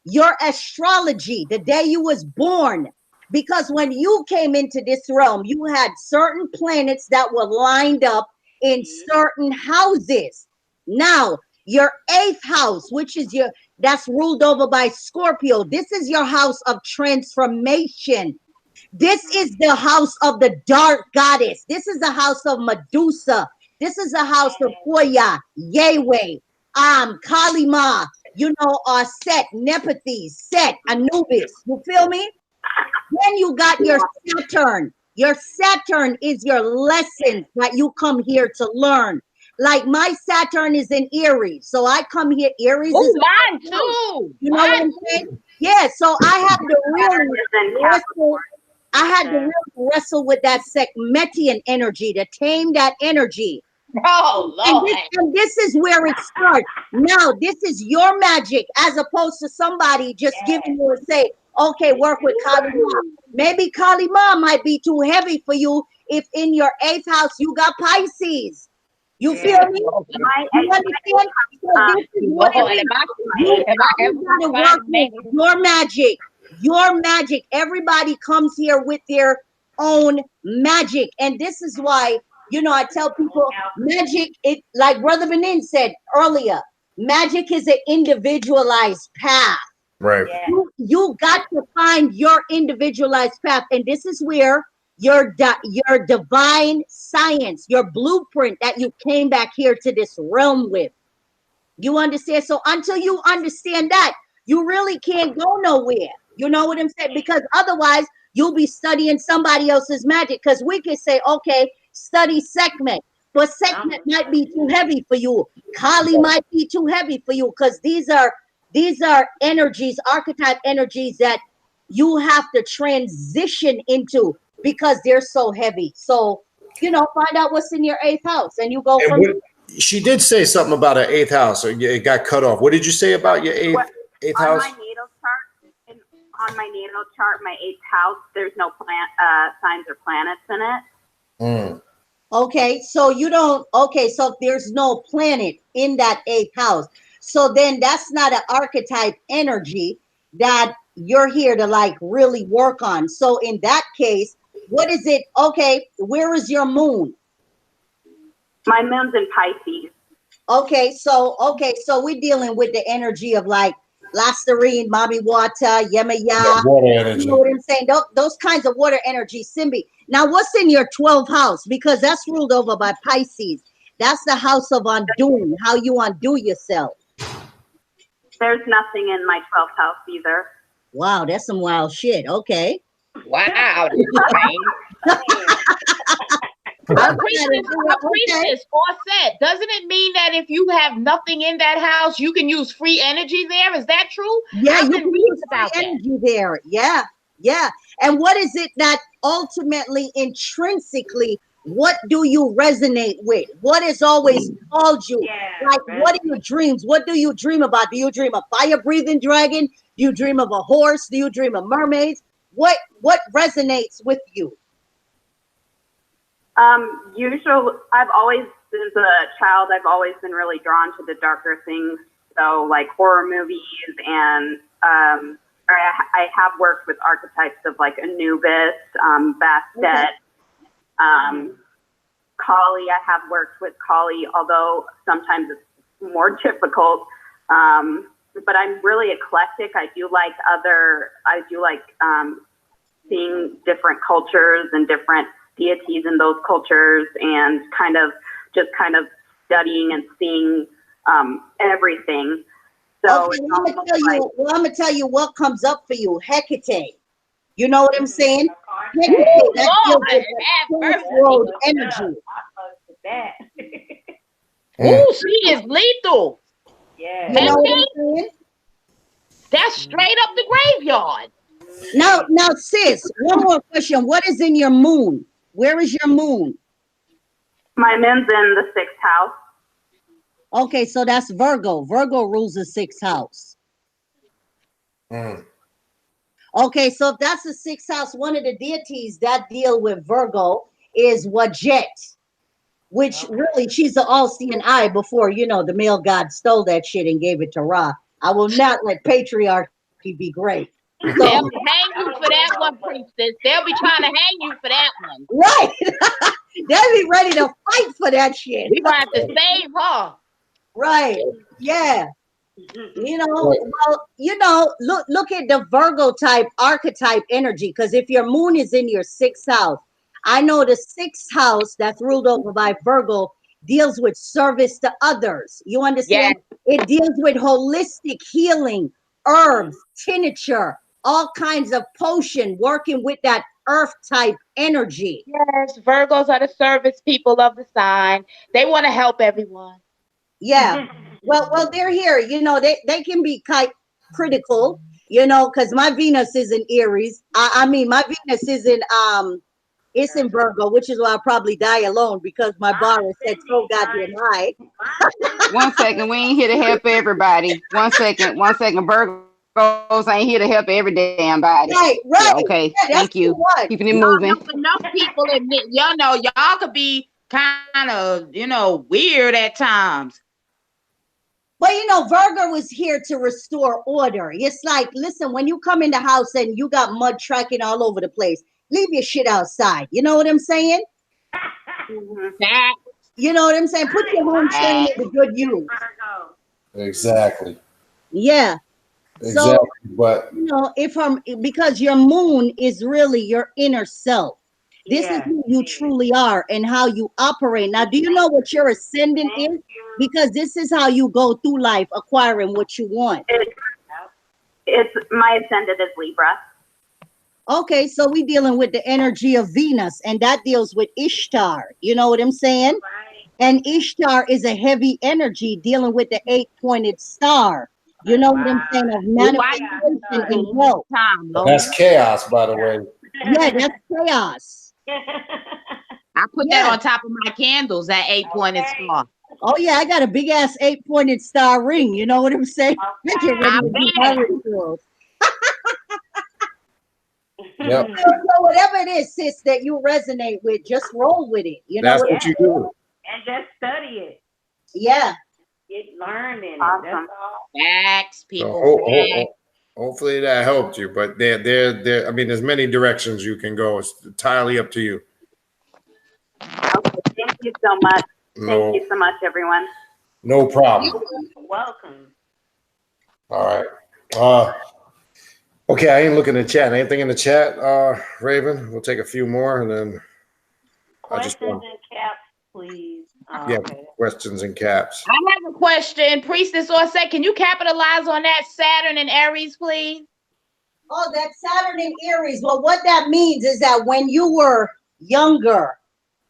Your astrology, the day you was born. Because when you came into this realm, you had certain planets that were lined up in certain houses. Now, your 8th house, which is that's ruled over by Scorpio. This is your house of transformation. This is the house of the dark goddess. This is the house of Medusa. This is the house of Koya, Yahweh, Kali Ma, Set, Nepenthes, Set, Anubis. You feel me? Then you got your Saturn. Your Saturn is your lessons that you come here to learn. Like my Saturn is in Aries, so I come here. Aries is mine too. You know what I'm saying? Yeah. So I have to really wrestle. I had to really wrestle with that Sekhmetian energy to tame that energy. Oh, Lord. And this is where it starts. Now, this is your magic, as opposed to somebody just giving you and say, okay, work with Kali Ma. Maybe Kali Ma might be too heavy for you if in your 8th house you got Pisces. You feel me? You understand? So this is what it is. You gotta work with your magic. Your magic. Everybody comes here with their own magic. And this is why, I tell people magic, like Brother Benin said earlier, magic is an individualized path. Right. You got to find your individualized path. And this is where your divine science, your blueprint that you came back here to this realm with. You understand? So until you understand that, you really can't go nowhere. You know what I'm saying? Because otherwise, you'll be studying somebody else's magic. Because we can say, okay, study Sekhmet. But Sekhmet might be too heavy for you. Kali might be too heavy for you. Because these are energies, archetype energies that you have to transition into because they're so heavy. So, find out what's in your 8th house and you go from she did say something about an 8th house. Or it got cut off. What did you say about your 8th house? On my natal chart, my 8th house, there's no signs or planets in it. Okay, so so if there's no planet in that 8th house, so then that's not an archetype energy that you're here to really work on. So in that case, what is it? Okay, where is your moon? My moon's in Pisces. Okay, so we're dealing with the energy of Listerine, Mami Water, Yemaya. Water energy. You know what I'm saying? Those kinds of water energy, Simbi. Now, what's in your 12th house? Because that's ruled over by Pisces. That's the house of undoing, how you undo yourself. There's nothing in my 12th house either. Wow, that's some wild shit. Okay. Wow. Priestess or Set, doesn't it mean that if you have nothing in that house, you can use free energy there? Is that true? Yeah, you can use free energy there. Yeah. And what is it that ultimately, intrinsically, what do you resonate with? What has always called you? What are your dreams? What do you dream about? Do you dream of fire-breathing dragon? Do you dream of a horse? Do you dream of mermaids? What resonates with you? Usually, I've always, since a child, I've always been really drawn to the darker things. So like horror movies and, I have worked with archetypes of Anubis, Bastet, Kali. I have worked with Kali, although sometimes it's more difficult. But I'm really eclectic. I do like seeing different cultures and different deities in those cultures, and kind of studying and seeing everything. So okay, I'm gonna tell you what comes up for you. Hecate. You know what I'm saying? Hecate, that deals with world energy. Ooh, she is lethal. Yeah. You know what I'm saying? That's straight up the graveyard. Now, sis, one more question. What is in your moon? Where is your moon? My men's in the 6th house. Okay, so that's Virgo. Virgo rules the 6th house. Mm. Okay, so if that's the 6th house, one of the deities that deal with Virgo is Wajet, which really she's the all-seeing eye before, the male god stole that shit and gave it to Ra. I will not let patriarchy be great. They'll So, hang you for that one, priestess. They'll be trying to hang you for that one. right. They'll be ready to fight for that shit. We gonna have to save her. Right. Yeah. Look at the Virgo type archetype energy. Because if your moon is in your 6th house, I know the 6th house that's ruled over by Virgo deals with service to others. You understand? Yes. It deals with holistic healing, herbs, tincture, all kinds of potion, working with that earth type energy. Yes, Virgos are the service people of the sign. They want to help everyone. Yeah. Well, they're here. They can be quite critical, because my Venus is in Aries. I mean, my Venus is in it's in Virgo, which is why I'll probably die alone because my bar is set so goddamn high. 1 second, we ain't here to help everybody. 1 second, Virgos ain't here to help every damn body. Right. Yeah, okay, yeah, thank you. Keeping it moving. Enough people admit, y'all could be kind of, weird at times. But Virgo is here to restore order. It's like, listen, when you come in the house and you got mud tracking all over the place, leave your shit outside. You know what I'm saying? You know what I'm saying? Put your home training to good use. Exactly. Yeah. Exactly. So, but because your moon is really your inner self. This is who you truly are and how you operate. Now, do you know what your ascendant is? Because this is how you go through life acquiring what you want. It's my ascendant is Libra. Okay, so we dealing with the energy of Venus, and that deals with Ishtar. You know what I'm saying? Right. And Ishtar is a heavy energy dealing with the 8-pointed star. You know what I'm saying? Of manifestation and wealth. That's chaos, by the way. Yeah, that's chaos. I put that on top of my candles, that 8-pointed star. Oh yeah, I got a big ass 8-pointed star ring. You know what I'm saying? Yep. So whatever it is, sis, that you resonate with, just roll with it. That's what you do. And just study it. Yeah. Get learned in it. Awesome. That's all. Facts, people. Hopefully that helped you. But there. I mean, there's many directions you can go. It's entirely up to you. Okay. Thank you so much. Thank you so much, everyone. No problem. You're welcome. All right. Okay, I ain't looking at the chat. Anything in the chat, Raven? We'll take a few more and then questions in caps, please. Questions in caps. I have a question. Priestess Orset, can you capitalize on that Saturn and Aries, please? Oh, that Saturn and Aries. Well, what that means is that when you were younger,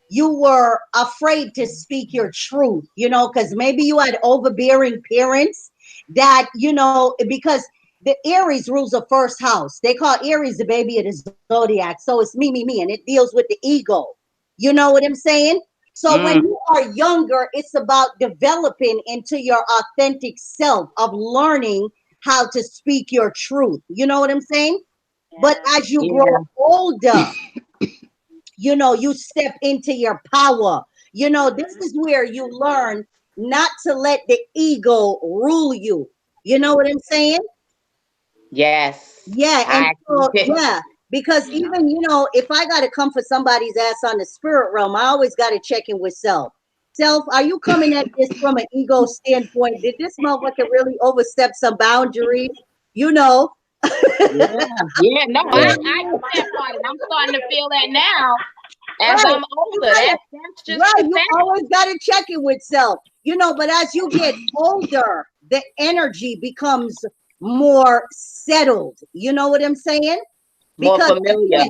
you were afraid to speak your truth, because maybe you had overbearing parents that, because the Aries rules the 1st house. They call Aries the baby of the zodiac. So it's me, and it deals with the ego. You know what I'm saying? So when you are younger, it's about developing into your authentic self of learning how to speak your truth. You know what I'm saying? Yeah. But as you grow older, you step into your power. This is where you learn not to let the ego rule you. You know what I'm saying? Yes. Yeah. Because even, if I got to come for somebody's ass on the spirit realm, I always got to check in with self. Self, are you coming at this from an ego standpoint? Did this motherfucker really overstep some boundaries? No, I get that part. And I'm starting to feel that now as I'm older. That's just right. You always got to check in with self, but as you get older, the energy becomes more settled. You know what I'm saying? More familiar.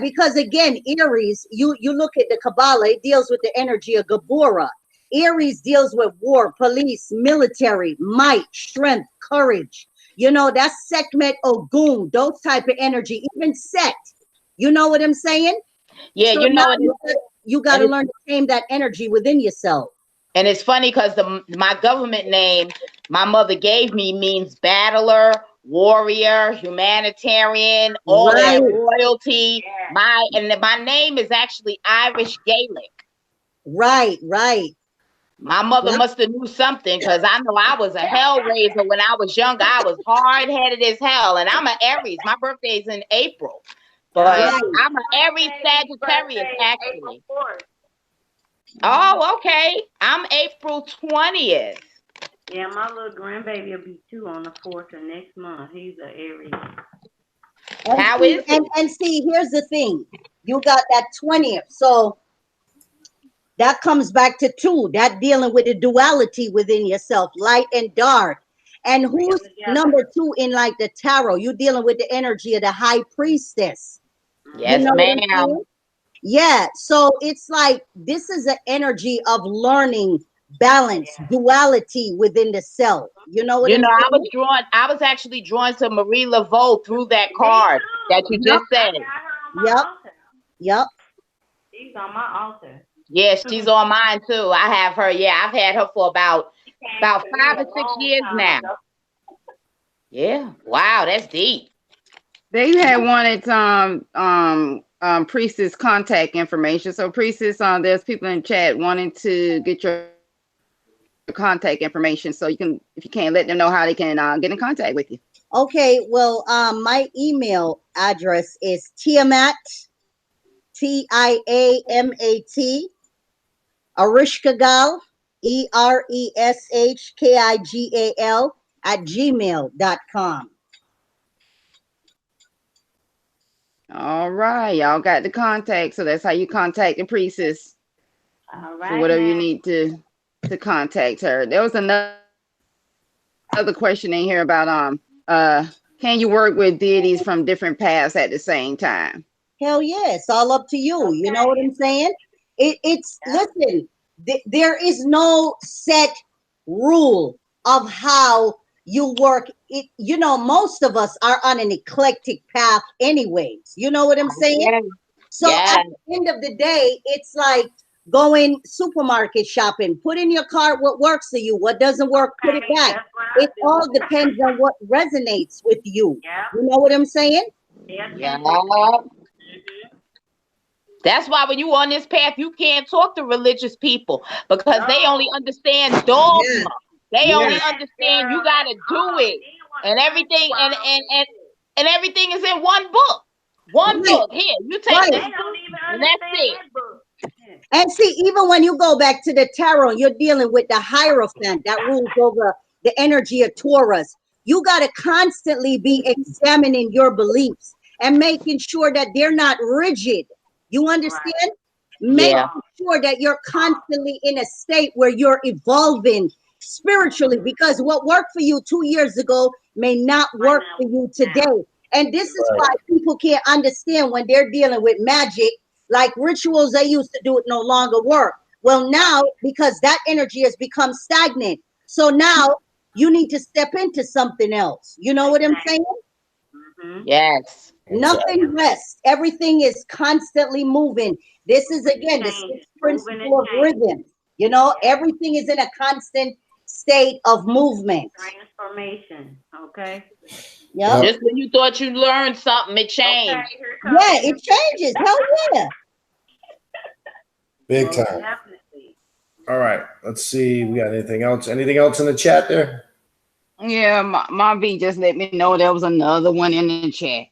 Because again, Aries, you look at the Kabbalah, it deals with the energy of Gabora. Aries deals with war, police, military, might, strength, courage. That's Sekhmet Ogun, those type of energy, even Set. You know what I'm saying? Yeah, so you got to learn to tame that energy within yourself. And it's funny because my government name my mother gave me means battler, warrior, humanitarian, all that royalty. My name is actually Irish Gaelic. Right. My mother must have knew something, because I know I was a hellraiser when I was younger. I was hard-headed as hell, and I'm an Aries. My birthday's in April, but I'm an Aries Sagittarius, actually. Oh, okay. I'm April 20th. Yeah, my little grandbaby will be 2 on the 4th of next month. He's an Aries. How is it? And see, here's the thing. You got that 20th. So that comes back to 2. That dealing with the duality within yourself, light and dark. And who's number 2 in like the tarot? You're dealing with the energy of the high priestess. Yes, ma'am. Yeah, so it's like this is an energy of learning balance, duality within the self. You know what I'm saying? I was actually drawn to Marie Laveau through that card that you just said. Yep. She's on my altar. Yes, she's on mine too. I have her. Yeah, I've had her for about 5 or 6 years now. Yeah. Wow, that's deep. They had wanted Priestess contact information. So Priestess, there's people in chat wanting to get your contact information, so you can, if you can, let them know how they can get in contact with you. Okay, well, my email address is Tiamat, Tiamat, Ereshkigal, Ereshkigal @gmail.com. All right, y'all got the contact, so that's how you contact the priestess. All right, for whatever you need to contact her. There was another question in here about can you work with deities from different paths at the same time? Hell yeah, it's all up to you. You know what I'm saying? Listen, there is no set rule of how you work. You know, most of us are on an eclectic path anyways. You know what I'm saying? Yeah. So at the end of the day, it's like going supermarket shopping. Put in your cart what works for you. What doesn't work, put it back. It all depends on what resonates with you. Yeah. You know what I'm saying? Yeah. That's why when you on this path, you can't talk to religious people, because they only understand dogma. They only understand you gotta do it, and everything, and everything is in one book. One book. Here, you take this book, and that's it. And see, even when you go back to the tarot, you're dealing with the Hierophant that rules over the energy of Taurus. You got to constantly be examining your beliefs and making sure that they're not rigid. You understand? Making sure that you're constantly in a state where you're evolving spiritually, because what worked for you 2 years ago may not work for you today. And this is why people can't understand when they're dealing with magic, like rituals they used to do, it no longer work. Well, now, because that energy has become stagnant, so now you need to step into something else. You know what I'm saying? Yes. Nothing rests. Everything is constantly moving. This is, again, the sixth principle of rhythm. You know, everything is in a constant state of movement. Transformation. Okay. Yep. Just when you thought you learned something, it changed. Yeah, it changes. Hell yeah. Big time. All right. Let's see. We got anything else? Anything else in the chat there? Yeah, my V just let me know there was another one in the chat.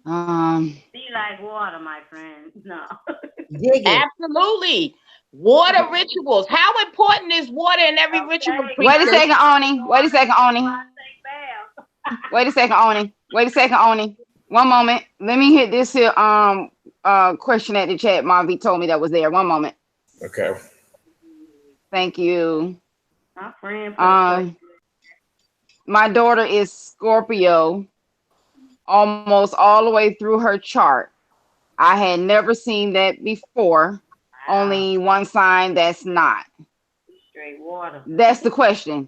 Be like water, my friend. No. Absolutely. Water rituals. How important is water in every ritual? Wait a second, Oni. Wait a second, Oni. Wait a second, Oni. Wait a second, Oni. One moment. Let me hit this here question at the chat. Marvy told me that was there. One moment. Okay. Thank you. My friend. My daughter is Scorpio almost all the way through her chart. I had never seen that before. Only one sign that's not. Straight water. That's the question.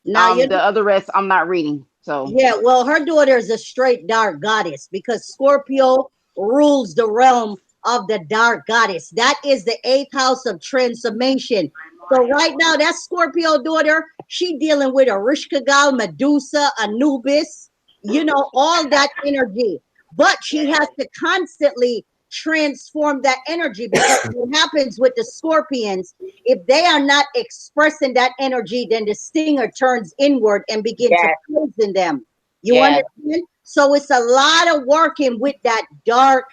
Now the other rest I'm not reading. So yeah, well, her daughter is a straight dark goddess, because Scorpio rules the realm of the dark goddess. That is the 8th house of transformation. So right now, that Scorpio daughter, she dealing with Erishkigal, Medusa, Anubis, you know, all that energy. But she has to constantly transform that energy, because what happens with the scorpions, if they are not expressing that energy, then the stinger turns inward and begins to poison them. You understand? So it's a lot of working with that dark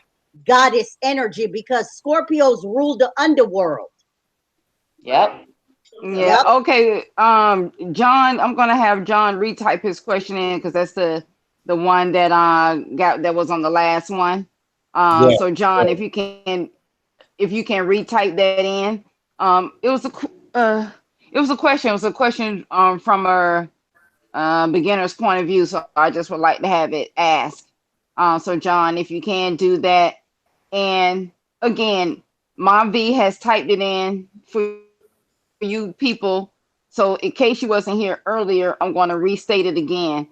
goddess energy, because Scorpios rule the underworld. Yep. Yeah. Yep. Okay. John, I'm gonna have John retype his question in, because that's the one that that was on the last one. Yeah. So John, if you can retype that in. It was a question. It was a question from a beginner's point of view. So I just would like to have it asked. So John, if you can do that. And again, Mom V has typed it in for you people. So in case you wasn't here earlier, I'm going to restate it again.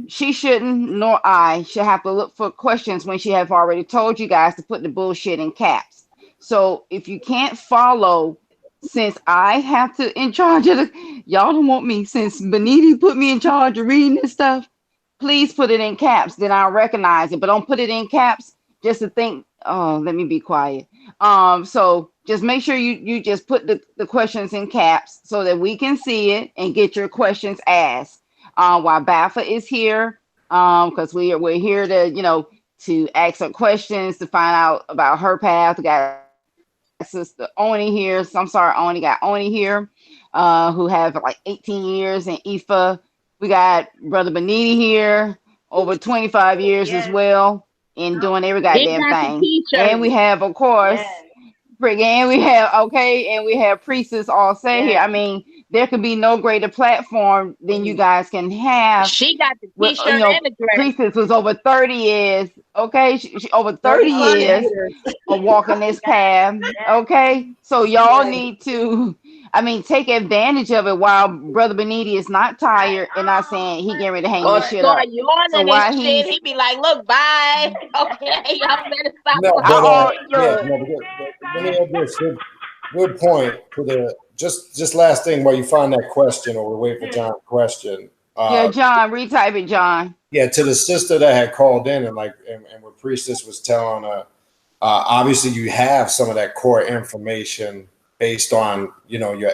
She shouldn't, nor I should have to look for questions when she have already told you guys to put the bullshit in caps. So if you can't follow, since I have to in charge of y'all don't want me, since Beniti put me in charge of reading this stuff, please put it in caps. Then I'll recognize it, but don't put it in caps just to think, oh, let me be quiet. So just make sure you just put the questions in caps so that we can see it and get your questions asked. While Bafa is here, because we're here to to ask her questions, to find out about her path. We got Sister Oni here. So I'm sorry, Oni got Oni here, who have like 18 years in IFA. We got Brother Beniti here, over 25 years as well, in doing every goddamn thing. And we have, of course, and we have Priestess all say here. I mean, there could be no greater platform than you guys can have. She got the t-shirt and the dress. Priestess was over 30 years. Okay, she over 30 years of walking this path. Okay, so y'all need to, take advantage of it while Brother Beniti is not tired and not saying he getting ready to hang this shit up. So while he be like, look, bye. Okay, y'all better stop. No, but let me add this. Good point to the just last thing while you find that question, or we're waiting for John's question. Yeah, John, retype it, John. Yeah, to the sister that had called in and what Priestess was telling her, obviously you have some of that core information based on your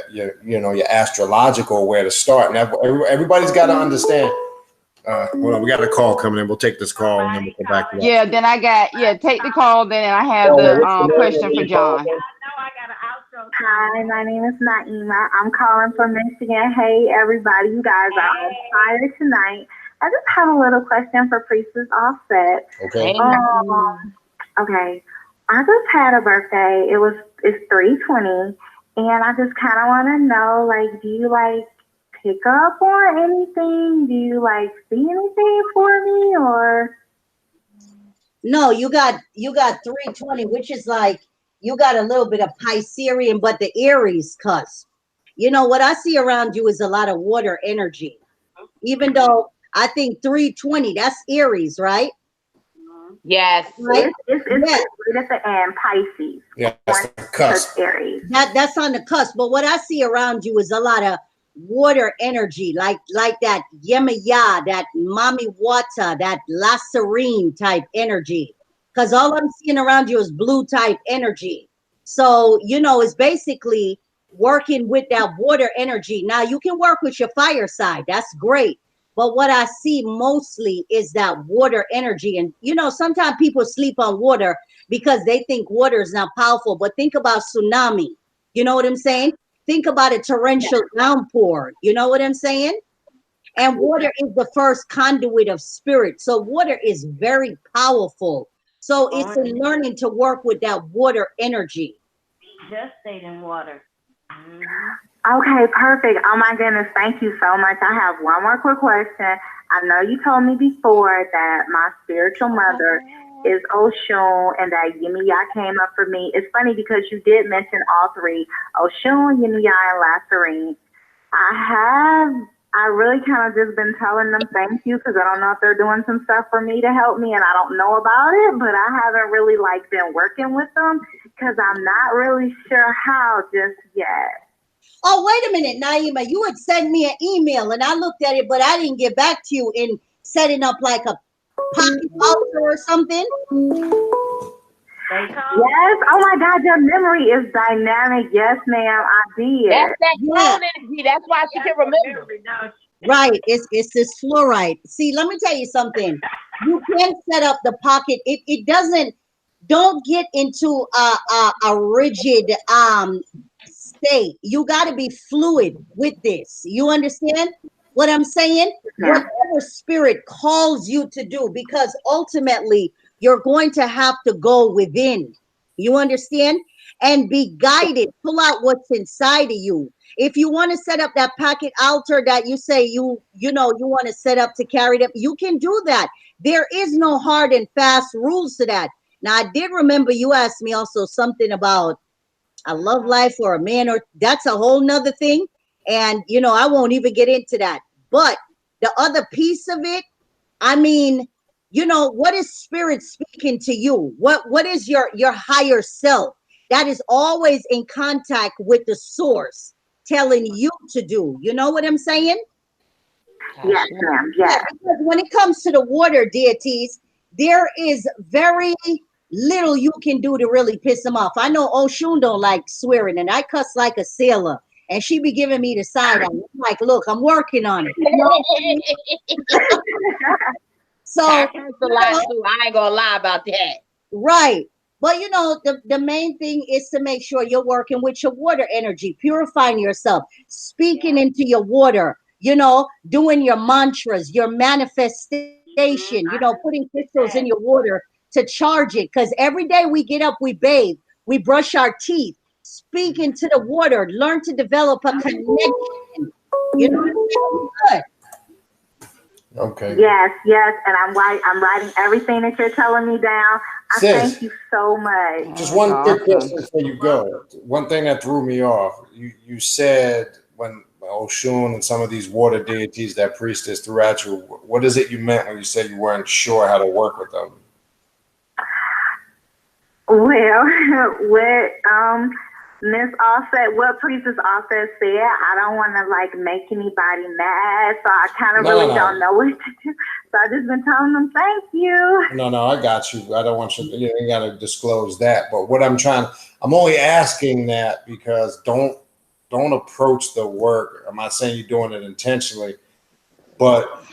astrological where to start, and everybody's got to understand. Well, we got a call coming in. We'll take this call and then we'll go back to that. Yeah, then take the call. Then I have the question for John. Hi, my name is Naima. I'm calling from Michigan. Hey, everybody. You guys are on fire tonight. I just have a little question for Priestess Offset. Okay. Okay. I just had a birthday. It's 3/20, and I just kind of want to know, do you pick up on anything? Do you see anything for me, or? No, you got 320, which is you got a little bit of Piscean, but the Aries cusp. What I see around you is a lot of water energy. Even though I think 320, that's Aries, right? Yes. Right? It's right at the end, Pisces. Yeah, that's the cusp. Aries. That's on the cusp. But what I see around you is a lot of water energy, like that Yemaya, that Mami Wata, that La Serene type energy. Because all I'm seeing around you is blue type energy. So, it's basically working with that water energy. Now, you can work with your fire side. That's great. But what I see mostly is that water energy. And, sometimes people sleep on water because they think water is not powerful. But think about tsunami. You know what I'm saying? Think about a torrential downpour. You know what I'm saying? And water is the first conduit of spirit. So water is very powerful. So it's in learning to work with that water energy. Just stay in water. Okay, perfect. Oh my goodness, thank you so much. I have one more quick question. I know you told me before that my spiritual mother is Oshun and that Yemiya came up for me. It's funny because you did mention all three, Oshun, Yemiya, and La Serene. I really kind of just been telling them thank you because I don't know if they're doing some stuff for me to help me and I don't know about it, but I haven't really like been working with them because I'm not really sure how just yet. Oh, wait a minute, Naima. You had sent me an email and I looked at it, but I didn't get back to you in setting up like a pocket altar or something. Yes. Oh my God, your memory is dynamic. Yes, ma'am, I did. That's that clone energy. That's why she can remember. Right. It's this fluoride. See, let me tell you something. You can set up the pocket. It doesn't. Don't get into a rigid state. You got to be fluid with this. You understand what I'm saying? Yeah. Whatever spirit calls you to do, because ultimately you're going to have to go within. You understand? And be guided. Pull out what's inside of you. If you want to set up that pocket altar that you say you want to set up to carry them, you can do that. There is no hard and fast rules to that. Now, I did remember you asked me also something about a love life or a man, or that's a whole nother thing. And, I won't even get into that. But the other piece of it, I mean, what is spirit speaking to you? What is your higher self that is always in contact with the source telling you to do? You know what I'm saying? Yes, ma'am. Yes. Because when it comes to the water deities, there is very little you can do to really piss them off. I know Oshun don't like swearing, and I cuss like a sailor, and she be giving me the side eye. I'm like, look, I'm working on it. So I curse a lot too. I ain't gonna lie about that. right. But the main thing is to make sure you're working with your water energy, purifying yourself, speaking into your water, doing your mantras, your manifestation, putting crystals in your water to charge it. Because every day we get up, we bathe, we brush our teeth, speak into the water, learn to develop a connection. Good. Okay. Yes, and I'm writing everything that you're telling me down. I thank you so much. Just one quick question before you go. One thing that threw me off, you said when Oshun and some of these water deities, that priestess threw at you, what is it you meant when you said you weren't sure how to work with them? Well, what Miss Offset, what Priestess Offset said, I don't want to make anybody mad, so I kind of don't know what to do. So I just been telling them thank you. No, I got you. I don't want you. You ain't got to disclose that. But what I'm only asking that because don't approach the work. I'm not saying you're doing it intentionally, but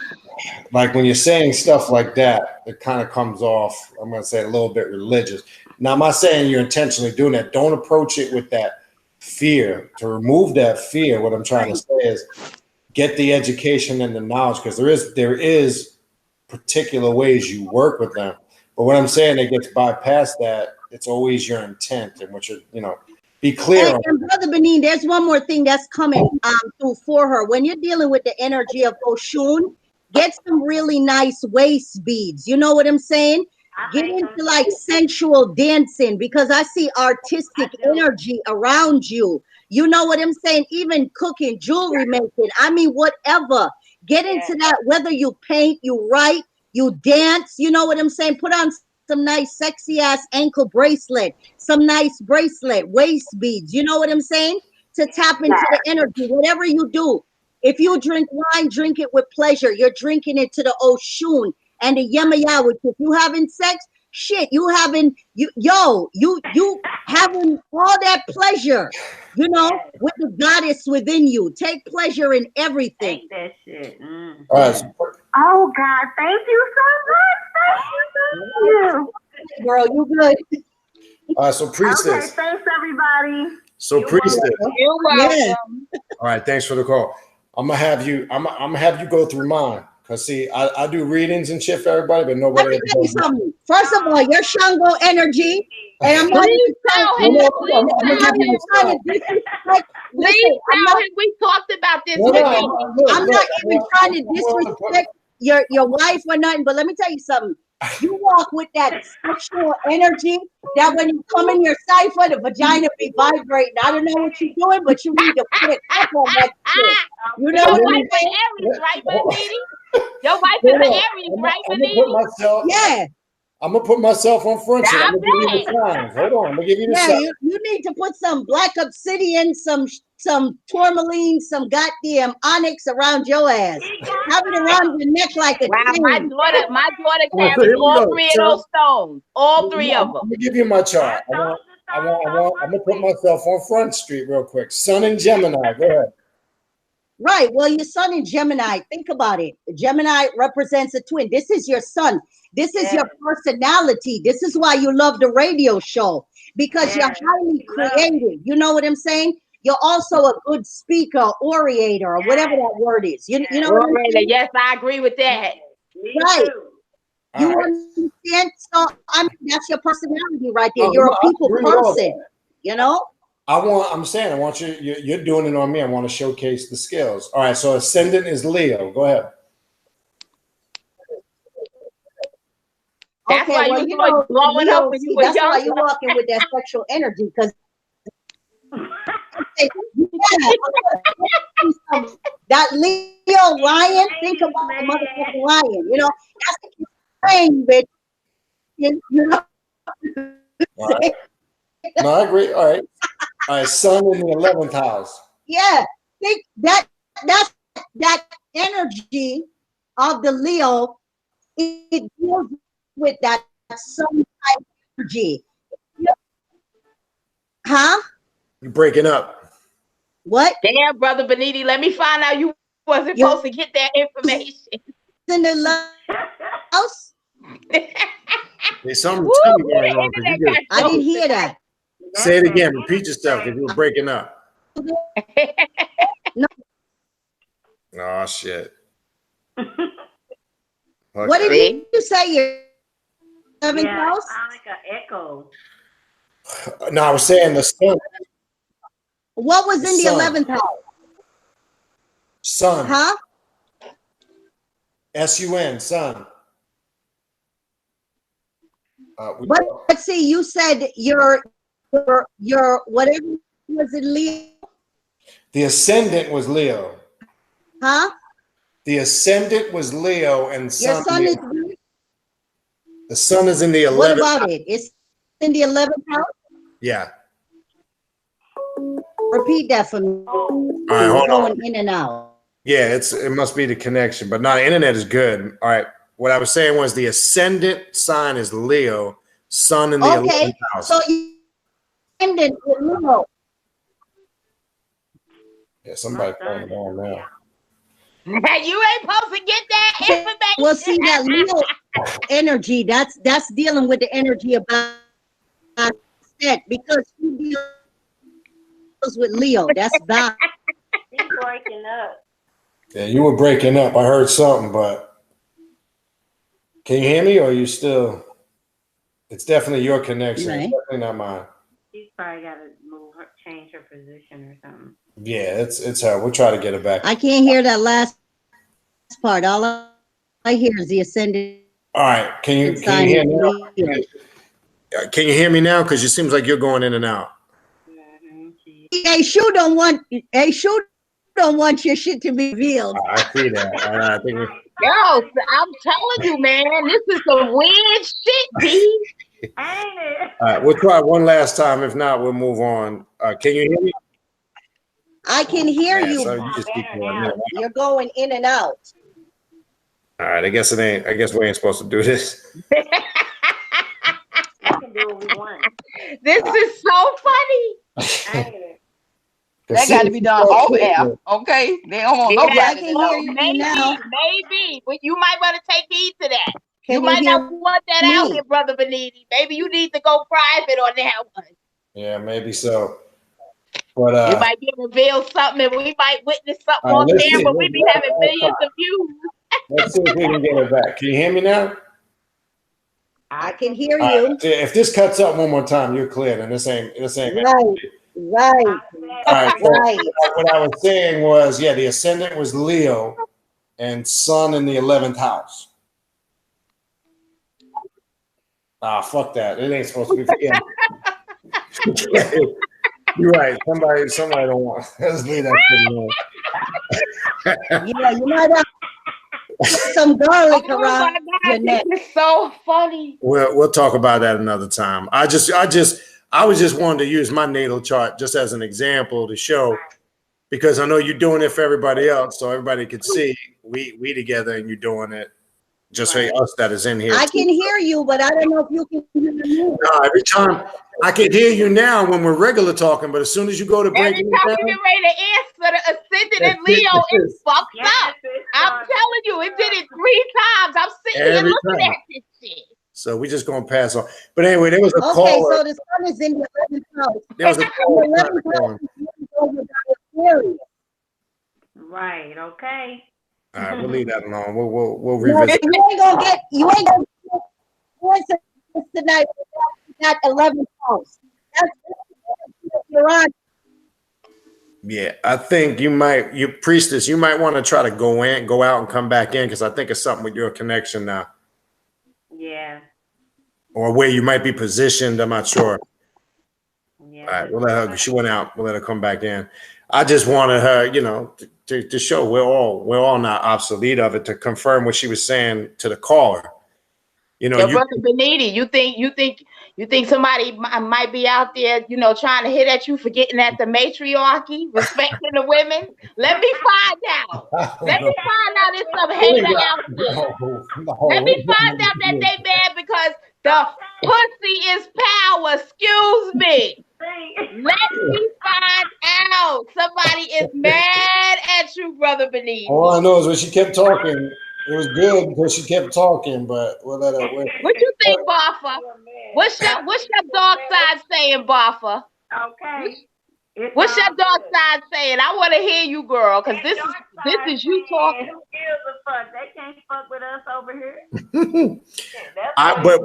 like when you're saying stuff like that, it kind of comes off, I'm going to say, a little bit religious. Now, I'm not saying you're intentionally doing that. Don't approach it with that fear. To remove that fear, what I'm trying to say is get the education and the knowledge, because there is particular ways you work with them. But what I'm saying, it gets bypassed that. It's always your intent and what you're, be clear. And Brother Benin, there's one more thing that's coming through for her. When you're dealing with the energy of Oshun, get some really nice waist beads. You know what I'm saying? Get into like sensual dancing, because I see artistic energy around you. You know what I'm saying? Even cooking, jewelry making. I mean, whatever. Get into that, whether you paint, you write, you dance. You know what I'm saying? Put on some nice sexy ass ankle bracelet, some nice bracelet, waist beads. You know what I'm saying? To tap into the energy, whatever you do. If you drink wine, drink it with pleasure. You're drinking it to the Oshun and the Yemaya, which if you having sex, shit, you having having all that pleasure, with the goddess within you. Take pleasure in everything. Take that shit. All right. Oh God, thank you so much. Thank you. Girl, you good. All right, so priestess. Okay, thanks everybody. So priestess. You're welcome. Yeah. All right, thanks for the call. I'm gonna have you go through mine. Cause see, I do readings and shit for everybody, but nobody. Let me tell you something. First of all, your Shango energy, and I'm not even trying to disrespect. Please tell him we talked about this. I'm not even trying to disrespect your wife or nothing, but let me tell you something. You walk with that sexual energy that when you come in your cipher, the vagina be vibrating. I don't know what you're doing, but you need to put a clip on that shit. You know Your what wife I'm an saying? Aries, right, Beniti? Your wife is Hold an on. Aries, right, I'm gonna put Beniti? myself. Yeah, I'm gonna put myself on front street. I I'm gonna give you bet. the signs. Hold on. I'm gonna give you the yeah. signs. You need to put some black obsidian, some tourmaline, some goddamn onyx around your ass. Have it around your neck like a Wow, chain. my daughter All right, so carries here we all go. 3 of Son, those stones. All 3 of I'm them. gonna give you my chart. I'm gonna put myself on front street real quick. Sun and Gemini. Go ahead. Right. Well, your sun in Gemini. Think about it. Gemini represents a twin. This is your sun. This is your personality. This is why you love the radio show because you're highly creative. You know what I'm saying? You're also a good speaker, orator, or whatever that word is. You know what I'm saying? Yes, I agree with that. Right. You All right. understand? So I mean, that's your personality right there. Oh, You're no, a I people agree with all person. You know? I'm saying, I want you're doing it on me. I want to showcase the skills. All right. So ascendant is Leo. Go ahead. That's why you started blowing up when you were that's why younger. you're walking with that sexual energy because that Leo lion, think about the motherfucking lion, you know, that's the thing, bitch. You know, All right. No, I agree. All right. All right. Sun in the 11th house. yeah, think that energy of the Leo, it deals with that sun type energy. Huh? You're breaking up. What? Damn, brother Beniti, let me find out you wasn't supposed to get that information. In the house? There's something Woo, tell me the going wrong because you internet just got I didn't jokes hear tonight. that. say it again. Repeat yourself because you were breaking up. No. Oh shit. What did you say? Your 11th house? Sound like an echo. No, I was saying the sun. What was in the Sun. 11th house? Sun. Huh? S-U-N. Sun. But see, you said your whatever was in Leo, The ascendant was Leo. huh? The ascendant was Leo and Your sun. sun is. The sun is in the 11th. What about it? It's in the 11th house. Yeah. Repeat that for me. All right, hold going on. in and out. Yeah, it must be the connection, but no, the internet is good. All right. What I was saying was the ascendant sign is Leo, sun in the 11th house. So you ascendant with Leo. Yeah, somebody calling it on now. You ain't supposed to get that information. Well, see that Leo energy. That's dealing with the energy about that because he deals with Leo. That's bad. He's breaking up. Yeah, you were breaking up. I heard something, but can you hear me or are you still? It's definitely your connection. Right. It's definitely not mine. She's probably got to change her position or something. Yeah, it's her. We'll try to get it back. I can't hear that last part. All I hear is the ascendant. All right. Can you hear me now? Can you hear me now? Because it seems like you're going in and out. Hey, Shu don't want your shit to be revealed. I see that. I think Yo, I'm telling you, man, this is some weird shit, B. Ain't it? all right, we'll try one last time. If not, we'll move on. Can you hear me? I can hear Man, you. so you just keep going in. You're going in and out. All right, I guess we ain't supposed to do this. We can do what we want. This is so funny. Ain't it? That got to be done off air, okay? They don't want nobody I to can know. hear you now. Maybe, but you might want to take heed to that. Can you might hear not want that me? out here, brother Beniti. Maybe you need to go private on that one. Yeah, maybe so. But It might get revealed something, and we might witness something all right, on let's see. camera. We be having millions of views. Let's see if we can get it back. Can you hear me now? I can hear All you. right, if this cuts up one more time, you're clear. Then this ain't. Right. All right. So Right. what I was saying was, yeah, the ascendant was Leo, and sun in the 11th house. Ah, fuck that. It ain't supposed to be for him. You're right. Somebody don't want. Let's leave that shit alone. Yeah, you might have to put some garlic Oh around my your God, neck. this is so funny. We'll talk about that another time. I was just wanting to use my natal chart just as an example to show, because I know you're doing it for everybody else, so everybody could see we together and you're doing it just for us that is in here. I too. can hear you, but I don't know if you can hear me. No, every time I can hear you now when we're regular talking, but as soon as you go to Every breaking it time down, you get ready to answer the ascendant and Leo, it fucks up. I'm telling you, it did it 3 times. I'm sitting here every looking time. at this shit. So we're just gonna pass on. But anyway, there was a Okay, caller. so the sun is in the 11th house. There was a caller The trying to 11th call house him. is really over by Aquarius. Right. Okay. All right, we'll leave that alone. We'll No, revisit. you ain't gonna get coincidence tonight that 11th house. That's you're on. Yeah, I think you priestess, you might want to try to go out and come back in, because I think it's something with your connection now, Yeah. or where you might be positioned. I'm not sure. Yeah. All right, we'll let her. She went out. We'll let her come back in. I just wanted her, to show we're all not obsolete of it, to confirm what she was saying to the caller. Your brother Beniti, you think somebody might be out there, trying to hit at you for getting at the matriarchy, respecting the women? Let me find out. Let me find out there's some hater out there. Let me find out that they mad because the pussy is power. Excuse me. Let me find out. Somebody is mad at you, brother Beniti. All I know is when she kept talking, it was good because she kept talking, but we'll let her. What you think, Bafa? What's your dark side saying, Bafa? Okay. What's your dark side saying? I want to hear you, girl, because this is you talking. Who gives a fuck? They can't fuck with us over here.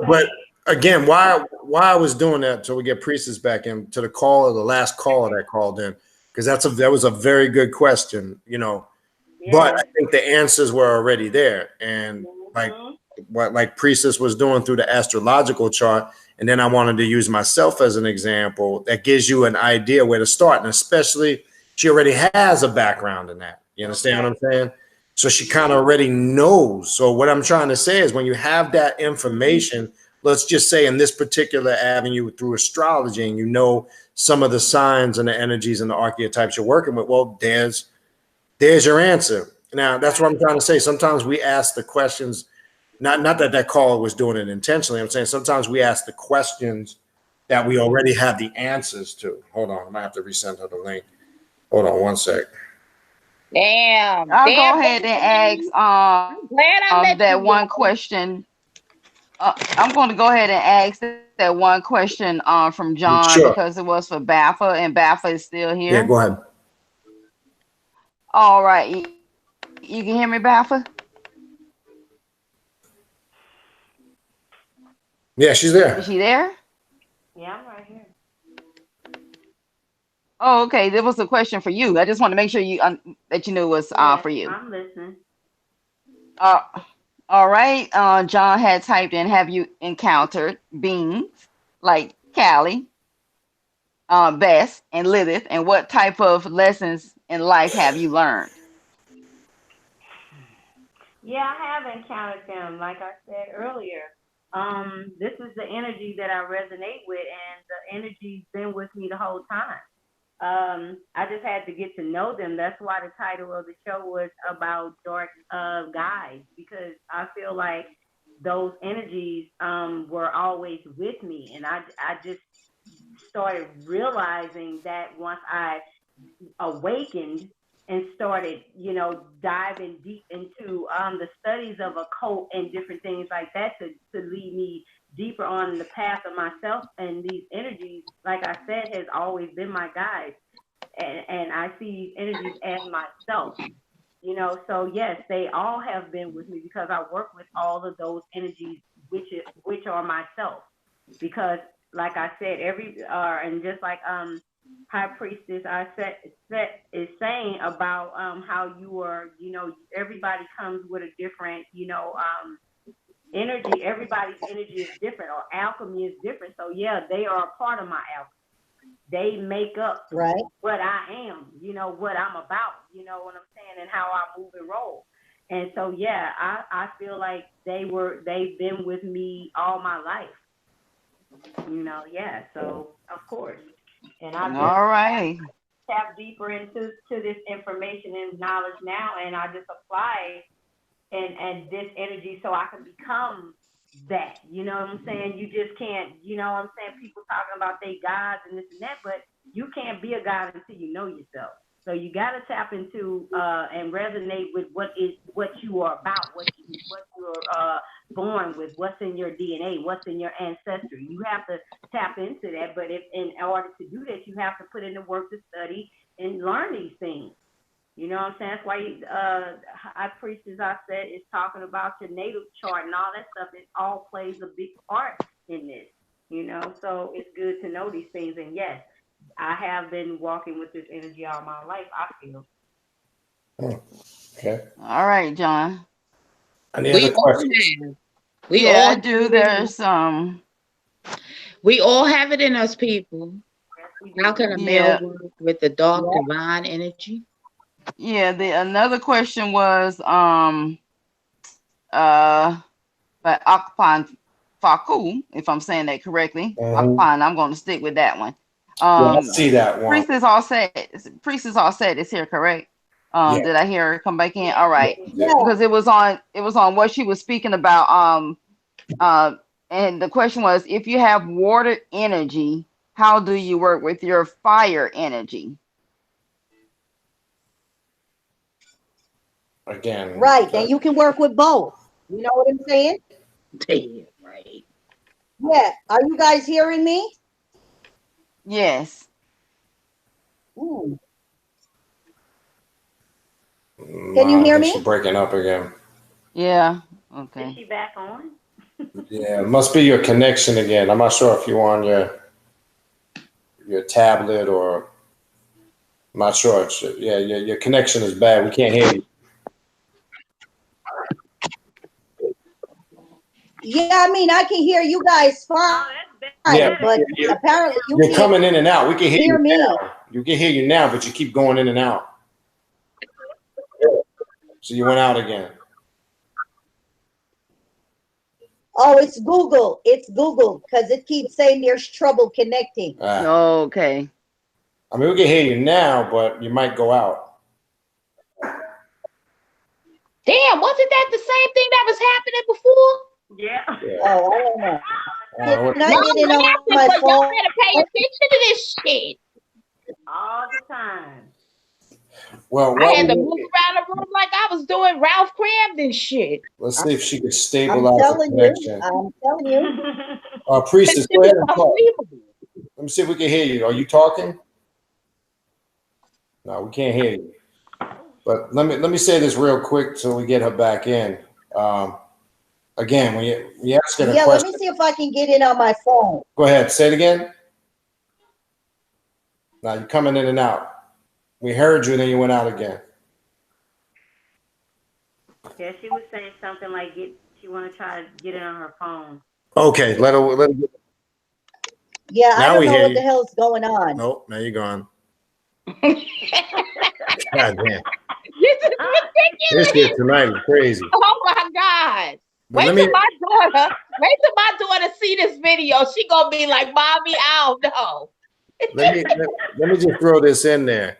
But again, why I was doing that till we get priestess back in, to the last caller that called in, because that was a very good question, Yeah. But I think the answers were already there, and like priestess was doing through the astrological chart, and then I wanted to use myself as an example that gives you an idea where to start, and especially she already has a background in that. You understand what I'm saying? So she kind of already knows. So what I'm trying to say is, when you have that information, let's just say in this particular avenue through astrology, and some of the signs and the energies and the archetypes you're working with, well, there's your answer. Now, that's what I'm trying to say. Sometimes we ask the questions, not that caller was doing it intentionally. I'm saying sometimes we ask the questions that we already have the answers to. Hold on, I might have to resend her the link. Hold on one sec. Damn. I'll go ahead and ask that one question. I'm going to go ahead and ask that one question from John, because it was for Bafa, and Bafa is still here. Yeah, go ahead. All right. You can hear me, Bafa? Yeah, she's there. Is she there? Yeah, I'm right here. Oh, okay. There was a question for you. I just want to make sure that you knew it was for you. I'm listening. All right. John had typed in, have you encountered beings like Callie, Bess, and Lilith, and what type of lessons in life have you learned? Yeah, I have encountered them. Like I said earlier, this is the energy that I resonate with, and the energy's been with me the whole time. I just had to get to know them. That's why the title of the show was about dark guys, because I feel like those energies were always with me, and I just started realizing that once I awakened and started, diving deep into the studies of occult and different things like that to lead me deeper on the path of myself. And these energies, like I said, has always been my guide. And I see these energies as myself. So yes, they all have been with me because I work with all of those energies, which are myself. Because, like I said, and just like High Priestess I said is saying about how you are, everybody comes with a different, energy, everybody's energy is different, or alchemy is different. So yeah, they are a part of my alchemy. They make up Right. what I am, what I'm about, you know what I'm saying, and how I move and roll. And so yeah, I feel like they've been with me all my life. Yeah. So of course. And I just All right. tap deeper into this information and knowledge now, and I just apply and this energy so I can become that. You know what I'm saying? You just can't, what I'm saying? People talking about they gods and this and that, but you can't be a god until you know yourself. So you got to tap into and resonate with what you are about, what you're born with, what's in your DNA, what's in your ancestry. You have to tap into that, but if in order to do that, you have to put in the work to study and learn these things. You know what I'm saying? That's why High Priestess, I said, is talking about your natal chart and all that stuff. It all plays a big part in this, So it's good to know these things. And yes, I have been walking with this energy all my life, I feel. Okay. All right, John. Any other questions? I do. There's We all have it in us, people. How can a male work with the dark divine energy? Yeah, another question was by Akpan Faku, if I'm saying that correctly. Akpan, I'm going to stick with that one. I see that one. Priestess all set is here, correct? Did I hear her come back in? All right. Yeah. Because it was on what she was speaking about. And the question was, if you have water energy, how do you work with your fire energy? Again. Right. Then you can work with both. You know what I'm saying? Damn, right. Yeah. Are you guys hearing me? Yes. Ooh. Can you hear me? She's breaking up again. Yeah. Okay. Is she back on? Yeah, it must be your connection again. I'm not sure if you're on your tablet or I'm not sure. Your connection is bad. We can't hear you. Yeah, I mean, I can hear you guys fine, but apparently you're coming in and out. We can hear you me. now. You can hear you now, but you keep going in and out. So you went out again. Oh, it's Google. It's Google because it keeps saying there's trouble connecting. Okay. I mean, we can hear you now, but you might go out. Damn, wasn't that the same thing that was happening before? Yeah. Oh, I don't know. Can I get it on my phone? Y'all better pay attention to this shit. All the time. Well, I had to move around the room like I was doing Ralph Cramden shit. Let's see if she can stabilize the connection. I'm telling you. Priestess, go ahead and talk. Let me see if we can hear you. Are you talking? No, we can't hear you. But let me say this real quick so we get her back in. Again, when you ask her a question. Let me see if I can get it on my phone. Go ahead. Say it again. Now you're coming in and out. We heard you, then you went out again. Yeah, she was saying something like she want to try to get it on her phone. Okay, let her get. Yeah, now I don't we know hear what you. the hell's going on. Nope, now you're gone. God damn. This is ridiculous. This shit tonight is crazy. Oh my God. But wait till my daughter see this video. She gonna be like, Mommy, I don't know. let me just throw this in there.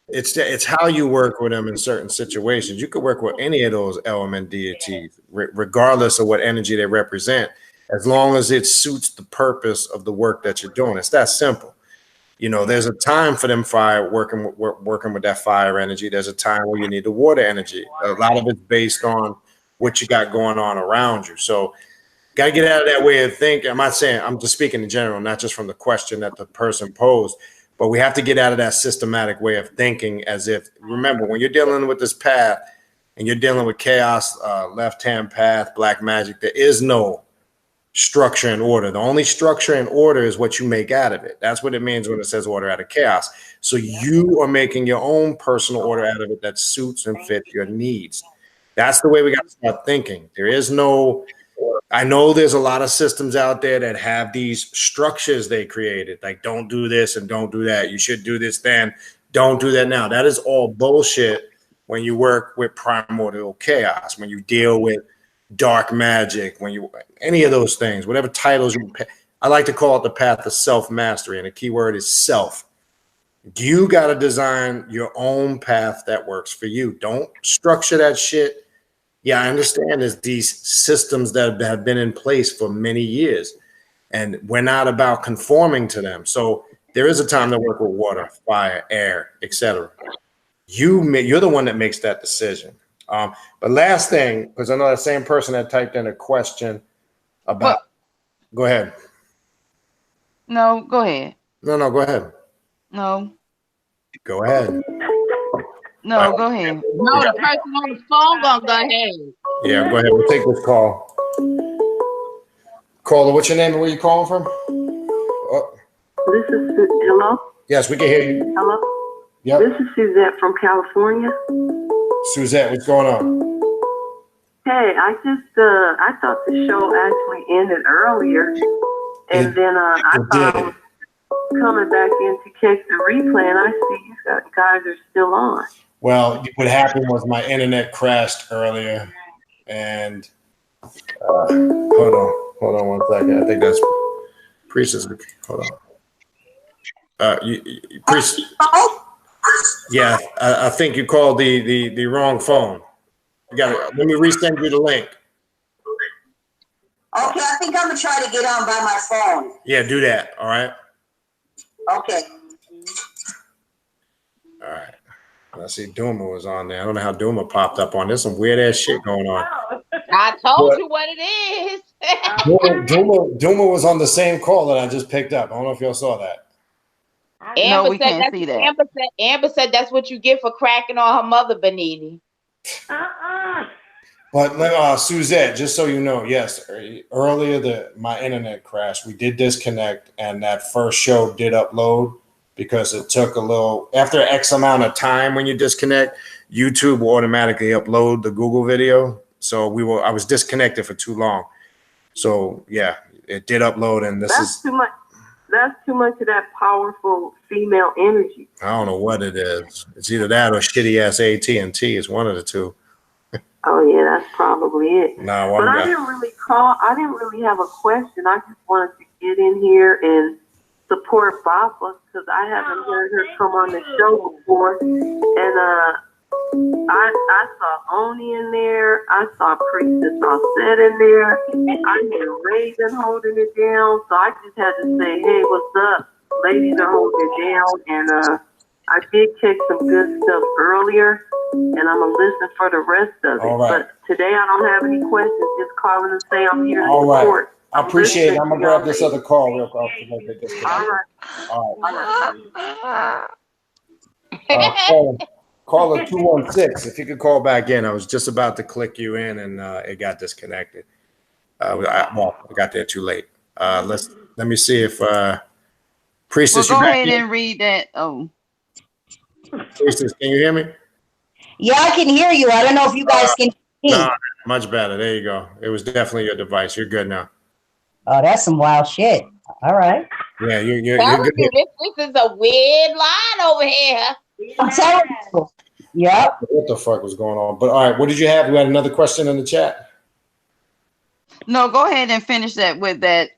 It's how you work with them in certain situations. You could work with any of those element deities, regardless of what energy they represent, as long as it suits the purpose of the work that you're doing. It's that simple. You know, there's a time for them working with that fire energy. There's a time where you need the water energy. A lot of it's based on what you got going on around you. So got to get out of that way of thinking. I'm not saying, I'm just speaking in general, not just from the question that the person posed, but we have to get out of that systematic way of thinking as if, remember, when you're dealing with this path and you're dealing with chaos, left-hand path, black magic, there is no structure and order. The only structure and order is what you make out of it. That's what it means when it says order out of chaos. So you are making your own personal order out of it that suits and fits your needs. That's the way we got to start thinking. There is no I know there's a lot of systems out there that have these structures they created, like don't do this and don't do that. You should do this then, don't do that now. That is all bullshit when you work with primordial chaos, when you deal with dark magic, when you any of those things, whatever titles you. I like to call it the path of self-mastery, and the key word is self. You got to design your own path that works for you. Don't structure that shit. Yeah, I understand there's these systems that have been in place for many years, and we're not about conforming to them. So there is a time to work with water, fire, air, etc. You're the one that makes that decision. But last thing, because I know that same person that typed in a question about. Go ahead. No, go ahead. No, go ahead. No. Go ahead. No, go ahead. No, the person on the phone gonna go ahead. Yeah, go ahead. We'll take this call. Caller, what's your name and where you calling from? Oh. This is hello. Yes, we can hear you. Hello. Yep. This is Suzette from California. Suzette, what's going on? Hey, I thought the show actually ended earlier, and then I thought I was coming back in to catch the replay, and I see you guys are still on. Well, what happened was my internet crashed earlier, and hold on 1 second. I think that's Priestess. Hold on. Priest. Yeah, I think you called the wrong phone. You got it. Let me resend you the link. Okay, I think I'm gonna try to get on by my phone. Yeah, do that. All right. Okay. All right. I see Duma was on there. I don't know how Duma popped up on. There's some weird ass shit going on. I told you what it is. Duma was on the same call that I just picked up. I don't know if y'all saw that. No, we can't see that. Amber said that's what you get for cracking on her mother, Beniti. But Suzette, just so you know, yes, earlier my internet crashed. We did disconnect, and that first show did upload because it took a little after X amount of time. When you disconnect, YouTube will automatically upload the Google video. So I was disconnected for too long. So yeah, it did upload, and That's too much. That's too much of that powerful female energy. I don't know what it is. It's either that or shitty ass AT&T. It's one of the two. Oh yeah, that's probably it. No, but I didn't really call. I didn't really have a question. I just wanted to get in here and support Bafa because I haven't heard her come on the show before. And I saw Oni in there. I saw Priestess Offset in there. I hear Raven holding it down. So I just had to say, hey, what's up? Ladies are holding it down. And I did check some good stuff earlier. And I'm going to listen for the rest of it. Right. But today I don't have any questions. Just calling and say I'm here to All support. Right. I appreciate it. I'm going to grab this other call real quick. All right. Caller 216. If you could call back in. I was just about to click you in, and it got disconnected. I got there too late. Let me see if Priestess. Well, go ahead and read that. Oh, Priestess, can you hear me? Yeah, I can hear you. I don't know if you guys can hear me. No, much better. There you go. It was definitely your device. You're good now. Oh, that's some wild shit. All right. Yeah, you're good. This is a weird line over here. I'm telling you. Yep. What the fuck was going on? But all right, what did you have? You had another question in the chat? no, go ahead and finish that with that.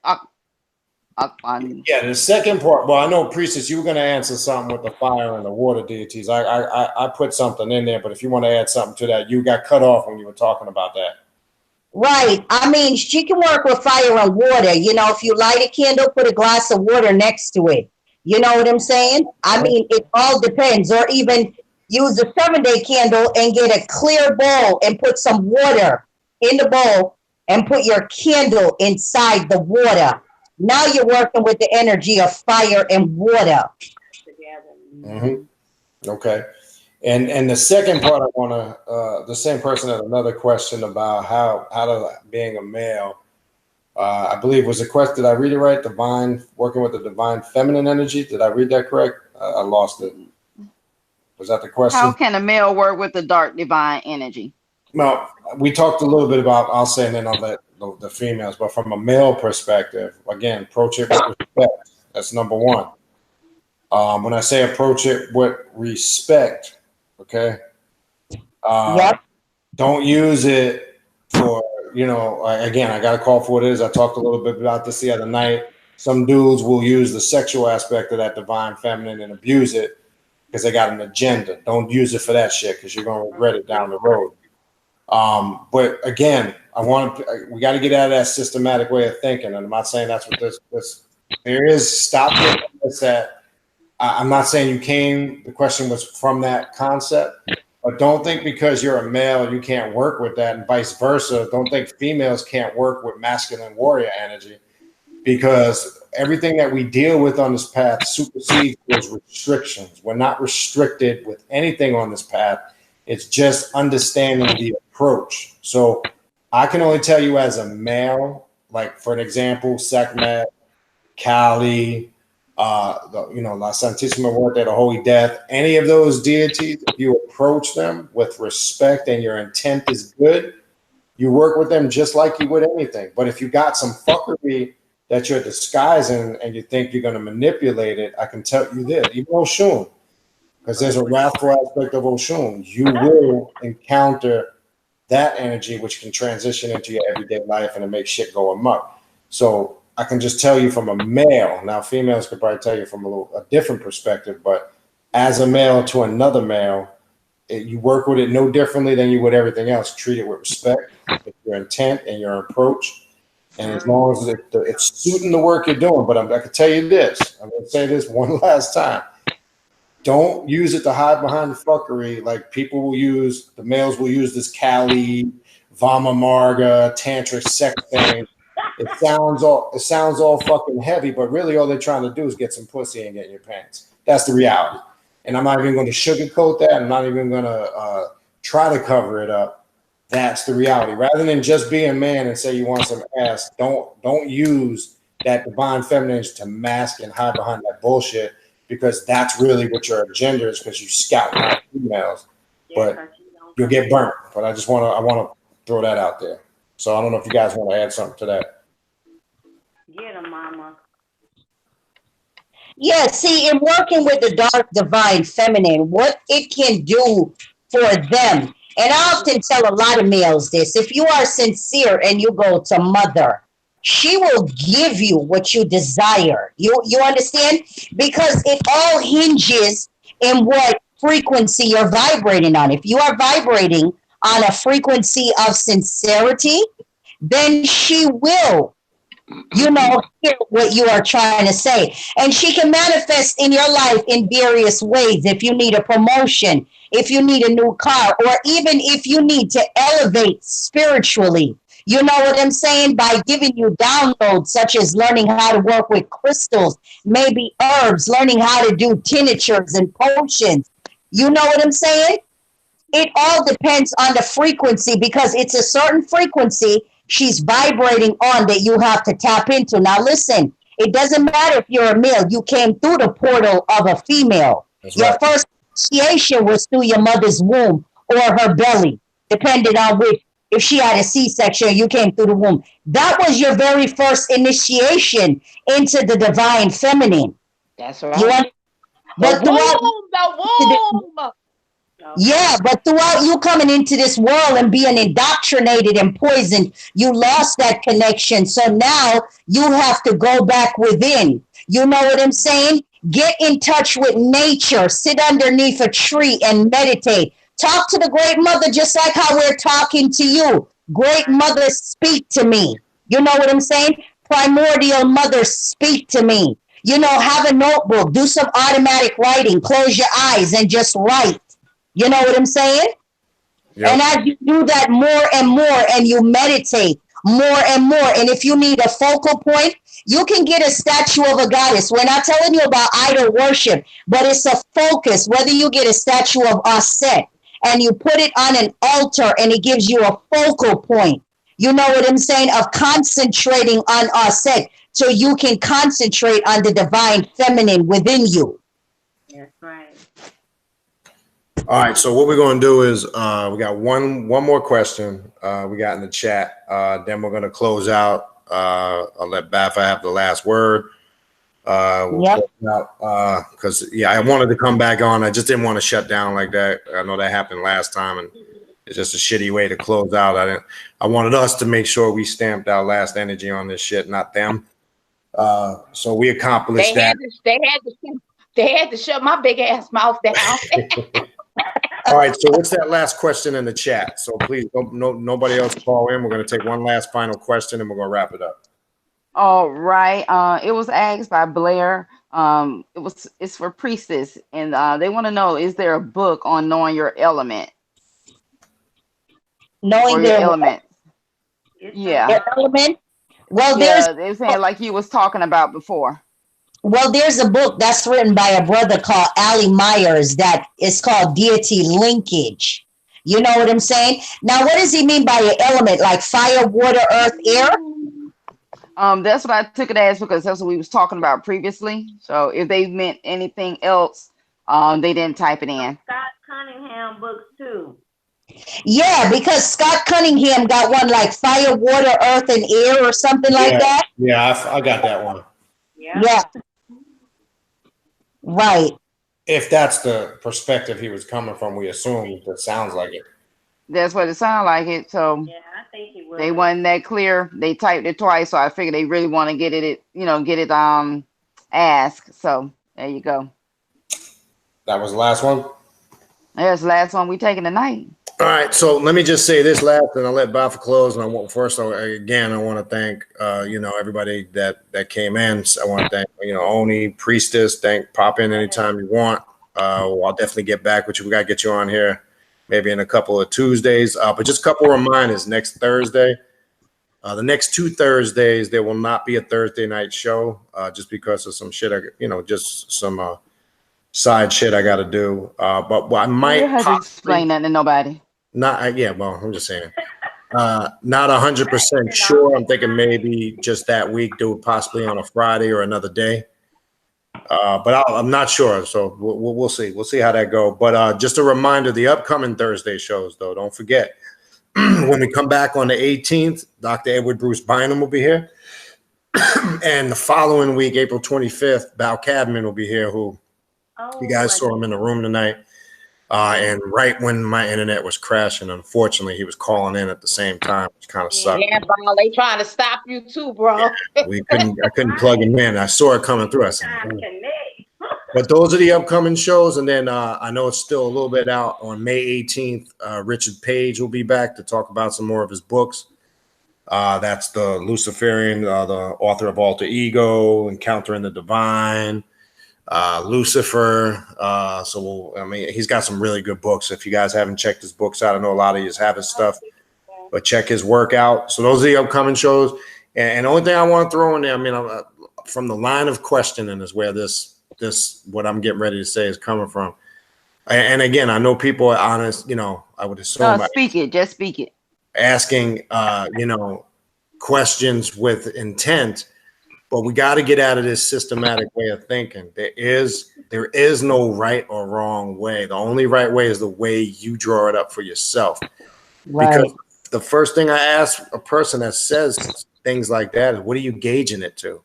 Yeah, the second part. Well, I know, Priestess, you were going to answer something with the fire and the water deities. I put something in there, but if you want to add something to that, you got cut off when you were talking about that. Right. I mean, she can work with fire and water. You know, if you light a candle, put a glass of water next to it. You know what I'm saying? I mean, it all depends. Or even use a 7-day candle and get a clear bowl and put some water in the bowl and put your candle inside the water. Now you're working with the energy of fire and water. Mm-hmm. Okay. And the second part, I want to, the same person had another question about how to being a male. I believe was a question. Did I read it right? Working with the divine feminine energy. Did I read that correct? I lost it. Was that the question? How can a male work with the dark divine energy? Well, we talked a little bit about, I'll say, and then I'll let the females. But from a male perspective, again, approach it with respect. That's number one. When I say approach it with respect, okay, don't use it for, again, I got to call for what it is. I talked a little bit about this the other night. Some dudes will use the sexual aspect of that divine feminine and abuse it because they got an agenda. Don't use it for that shit because you're going to regret it down the road. But again, we got to get out of that systematic way of thinking. And I'm not saying that's what this there is. Stop thinking that. I'm not saying the question was from that concept, but don't think because you're a male you can't work with that, and vice versa. Don't think females can't work with masculine warrior energy, because everything that we deal with on this path supersedes those restrictions. We're not restricted with anything on this path. It's just understanding the approach. So I can only tell you as a male, like for an example, Sekhmet, Kali, La Santissima Muerte, the Holy Death, any of those deities, if you approach them with respect and your intent is good, you work with them just like you would anything. But if you got some fuckery that you're disguising and you think you're going to manipulate it, I can tell you this, even Oshun, because there's a wrathful aspect of Oshun, you will encounter that energy which can transition into your everyday life and it makes shit go amok. So I can just tell you from a male. Now, females could probably tell you from a different perspective, but as a male to another male, you work with it no differently than you would everything else. Treat it with respect, with your intent and your approach. And as long as it's suiting the work you're doing, but I can tell you this, I'm going to say this one last time. Don't use it to hide behind the fuckery like the males will use this Kali, Bafa Marga, tantric sex thing. It sounds all fucking heavy, but really all they're trying to do is get some pussy and get in your pants. That's the reality. And I'm not even going to sugarcoat that. I'm not even going to try to cover it up. That's the reality. Rather than just be a man and say you want some ass, don't use that divine feminine to mask and hide behind that bullshit, because that's really what your agenda is, because you scout out females. But you'll get burnt. But I want to throw that out there. So I don't know if you guys want to add something to that. Get him, mama. Yeah, see, in working with the dark divine feminine, what it can do for them, and I often tell a lot of males this, if you are sincere and you go to mother, she will give you what you desire. You understand? Because it all hinges in what frequency you're vibrating on. If you are vibrating on a frequency of sincerity, then she will, hear what you are trying to say. And she can manifest in your life in various ways. If you need a promotion, if you need a new car, or even if you need to elevate spiritually, you know what I'm saying? By giving you downloads, such as learning how to work with crystals, maybe herbs, learning how to do tinctures and potions. You know what I'm saying? It all depends on the frequency, because it's a certain frequency she's vibrating on that you have to tap into. Now, listen, it doesn't matter if you're a male. You came through the portal of a female. That's your right. first initiation was through your mother's womb or her belly, depending on which. If she had a C-section, you came through the womb. That was your very first initiation into the divine feminine. That's right. But the womb. Yeah, but throughout you coming into this world and being indoctrinated and poisoned, you lost that connection. So now you have to go back within. You know what I'm saying? Get in touch with nature. Sit underneath a tree and meditate. Talk to the Great Mother just like how we're talking to you. Great Mother, speak to me. You know what I'm saying? Primordial Mother, speak to me. Have a notebook. Do some automatic writing. Close your eyes and just write. You know what I'm saying? Yep. And as you do that more and more, and you meditate more and more, and if you need a focal point, you can get a statue of a goddess. We're not telling you about idol worship, but it's a focus. Whether you get a statue of Aset and you put it on an altar and it gives you a focal point, you know what I'm saying, of concentrating on Aset, so you can concentrate on the divine feminine within you. That's right. All right, so what we're going to do is we got one more question we got in the chat. Then we're going to close out. I'll let Bafa have the last word. We'll close out because I wanted to come back on. I just didn't want to shut down like that. I know that happened last time, and it's just a shitty way to close out. I wanted us to make sure we stamped our last energy on this shit, not them. So we accomplished that. They had to shut my big ass mouth down. All right, so what's that last question in the chat? So please, nobody else call in. We're going to take one last final question, and we're going to wrap it up. All right. It was asked by Blair. It's for Priestess, and they want to know: is there a book on knowing your element? Knowing your element. Yeah. Their element. Well, they're saying like you was talking about before. Well, there's a book that's written by a brother called Ali Myers that is called Deity Linkage. You know what I'm saying? Now, what does he mean by your element? Like fire, water, earth, air? That's what I took it as because that's what we was talking about previously. So if they meant anything else, they didn't type it in. Scott Cunningham books too. Yeah, because Scott Cunningham got one like fire, water, earth, and air or something like that. Yeah, I got that one. Yeah. Right. If that's the perspective he was coming from, we assume that sounds like it. That's what it sounded like it. So yeah, I think he was. They wasn't that clear. They typed it twice, so I figured they really want to get it asked. So there you go. That was the last one. That's the last one we taking tonight. All right, so let me just say this last, and I'll let Bafa close. And I want to thank everybody that came in. I want to thank Oni, Priestess. Pop in anytime you want. I'll definitely get back with you. We got to get you on here maybe in a couple of Tuesdays. But just a couple of reminders. Next Thursday, the next 2 Thursdays, there will not be a Thursday night show just because of some shit. Just some side shit I got to do. But I might you have to explain that to nobody. I'm just saying. Not 100% sure. I'm thinking maybe just that week, do it possibly on a Friday or another day. But I'm not sure. So we'll see. We'll see how that go. But just a reminder, the upcoming Thursday shows, though, don't forget. When we come back on the 18th, Dr. Edward Bruce Bynum will be here. And the following week, April 25th, Val Cadman will be here, who you guys saw him in the room tonight. And right when my internet was crashing, unfortunately, he was calling in at the same time, which kind of sucked. Yeah, bro, they trying to stop you too, bro. I couldn't plug him in. I saw it coming through. I said, but those are the upcoming shows. And then I know it's still a little bit out on May 18th. Richard Page will be back to talk about some more of his books. That's the Luciferian, the author of Alter Ego, Encountering the Divine, Lucifer. He's got some really good books. If you guys haven't checked his books out, I know a lot of you have his stuff, but check his work out. So those are the upcoming shows. And the only thing I want to throw in there, from the line of questioning is where this what I'm getting ready to say is coming from. And again, I know people are honest, I would assume. Just speak it. Asking, questions with intent. But we got to get out of this systematic way of thinking. There is no right or wrong way. The only right way is the way you draw it up for yourself. Right. Because the first thing I ask a person that says things like that is, what are you gauging it to?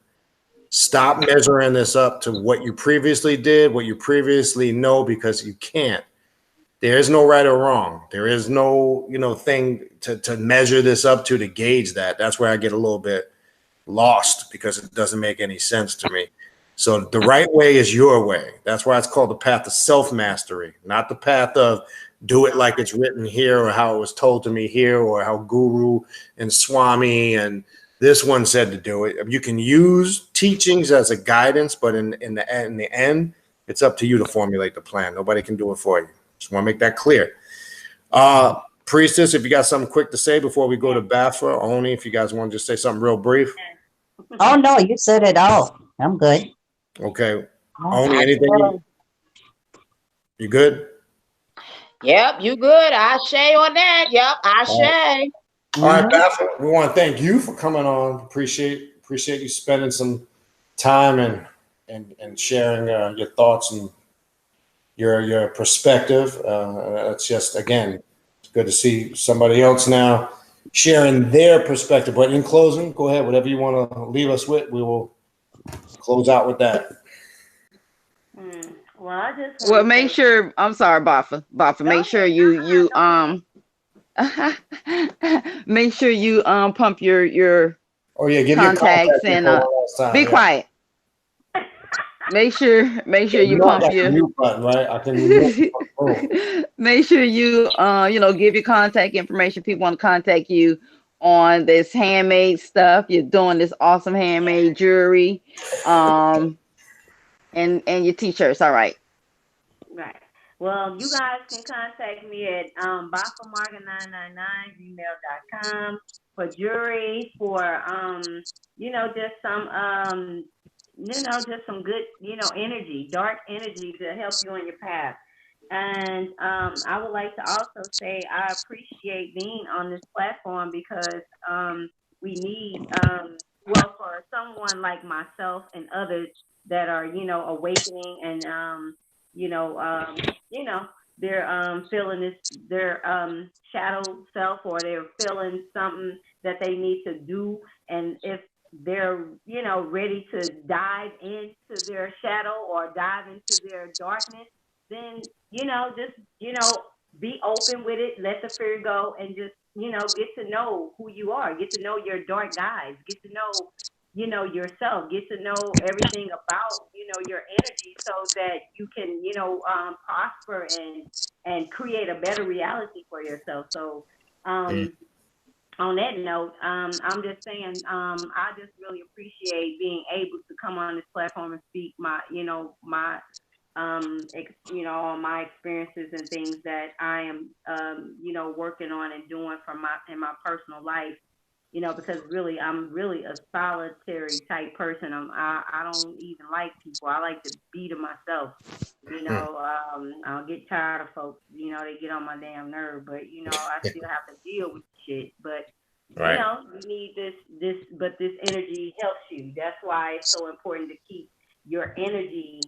Stop measuring this up to what you previously did, what you previously know, because you can't. There is no right or wrong. There is no, thing to measure this up to gauge that. That's where I get a little bit lost because it doesn't make any sense to me. So the right way is your way. That's why it's called the path of self-mastery, not the path of do it like it's written here or how it was told to me here or how Guru and Swami and this one said to do it. You can use teachings as a guidance, but in the end, it's up to you to formulate the plan. Nobody can do it for you. Just want to make that clear. Priestess, if you got something quick to say before we go to Bafa, Oni, if you guys want to just say something real brief. Oh, no, you said it all. I'm good. Okay. Oni, anything? You good? Yep, you good. Ashe on that. Yep, Ashe. All right, Bafa, we want to thank you for coming on. Appreciate you spending some time and sharing your thoughts and your perspective. It's just, again, it's good to see somebody else now sharing their perspective. But in closing, go ahead, whatever you want to leave us with, we will close out with that. Well, I just Well, make sure. I'm sorry, Bafa. Make sure you make sure you pump your give contacts your and be quiet. Make sure you pump your mute button, right? I can make sure you give your contact information. People want to contact you on this handmade stuff. You're doing this awesome handmade jewelry, and your t-shirts. All right. Right. Well, you guys can contact me at bafamarga999gmail.com for jewelry, for just some good, energy, dark energy to help you on your path. And I would like to also say I appreciate being on this platform because we need, for someone like myself and others that are, awakening and, they're feeling their shadow self, or they're feeling something that they need to do. And if they're, ready to dive into their shadow or dive into their darkness, then, just, be open with it, let the fear go, and just, get to know who you are, get to know your dark guys, get to know, yourself, get to know everything about, your energy so that you can, prosper and create a better reality for yourself. So, on that note, I'm just saying, I just really appreciate being able to come on this platform and speak my, on my experiences and things that I am, working on and doing in my personal life. Because really, I'm really a solitary type person. I don't even like people. I like to be to myself. I'll get tired of folks. They get on my damn nerve. But I still have to deal with shit. But you need but this energy helps you. That's why it's so important to keep your energy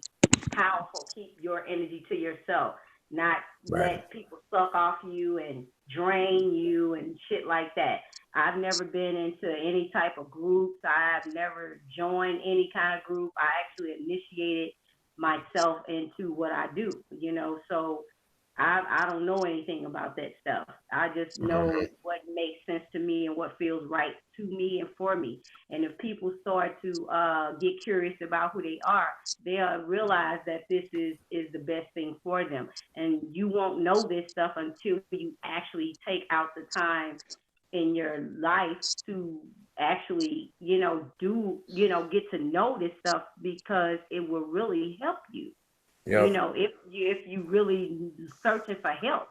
powerful. Keep your energy to yourself. Not let people suck off you and drain you and shit like that. I've never been into any type of groups. I've never joined any kind of group. I actually initiated myself into what I do, so I don't know anything about that stuff. I just know what makes sense to me and what feels right to me and for me. And if people start to get curious about who they are, they'll realize that this is the best thing for them. And you won't know this stuff until you actually take out the time in your life to actually, get to know this stuff, because it will really help you. Yep. If you really searching for help,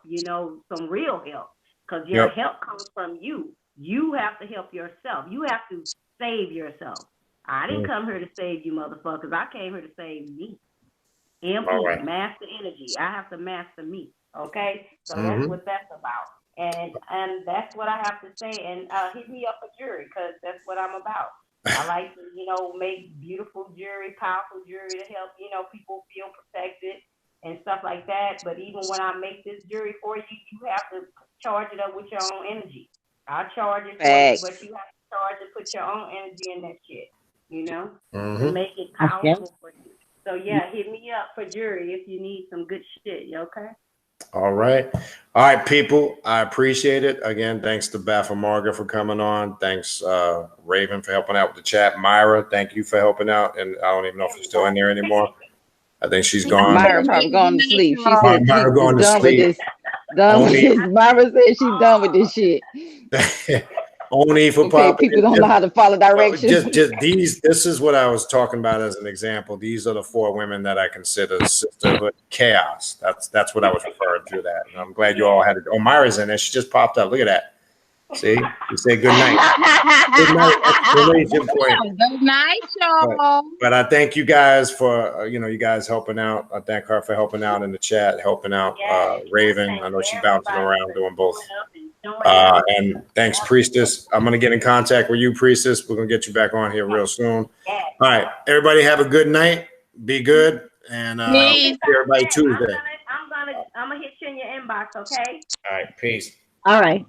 some real help, because your help comes from you. You have to help yourself. You have to save yourself. I didn't come here to save you, motherfuckers. I came here to save me. MP, master energy. I have to master me. Okay, so that's what that's about. And that's what I have to say. And hit me up for jewelry, because that's what I'm about. I like to, make beautiful jewelry, powerful jewelry to help, people feel protected and stuff like that. But even when I make this jewelry for you, you have to charge it up with your own energy. I'll charge it for you, but you have to charge and put your own energy in that shit, to make it powerful for you. So yeah, hit me up for jewelry if you need some good shit. Okay? All right, people. I appreciate it. Again, thanks to Bafa Marga for coming on. Thanks, Raven, for helping out with the chat. Myra, thank you for helping out. And I don't even know if she's still in there anymore. I think she's gone. Myra probably gone to sleep. She said Myra going to sleep. With this. Myra said she's done with this shit. Only for people don't know how to follow directions. Just these. This is what I was talking about as an example. These are the 4 women that I consider sisterhood chaos. That's what I was referring to. That, and I'm glad you all had it. Oh, Myra's in there. She just popped up. Look at that. See, you say good night. Good night. Good night, y'all. But I thank you guys for you guys helping out. I thank her for helping out in the chat, helping out Raven. I know she's bouncing around doing both. And thanks, Priestess. I'm gonna get in contact with you, Priestess. We're gonna get you back on here real soon. All right, everybody, have a good night. Be good, and see everybody Tuesday. I'm gonna hit you in your inbox, okay? All right, peace. All right.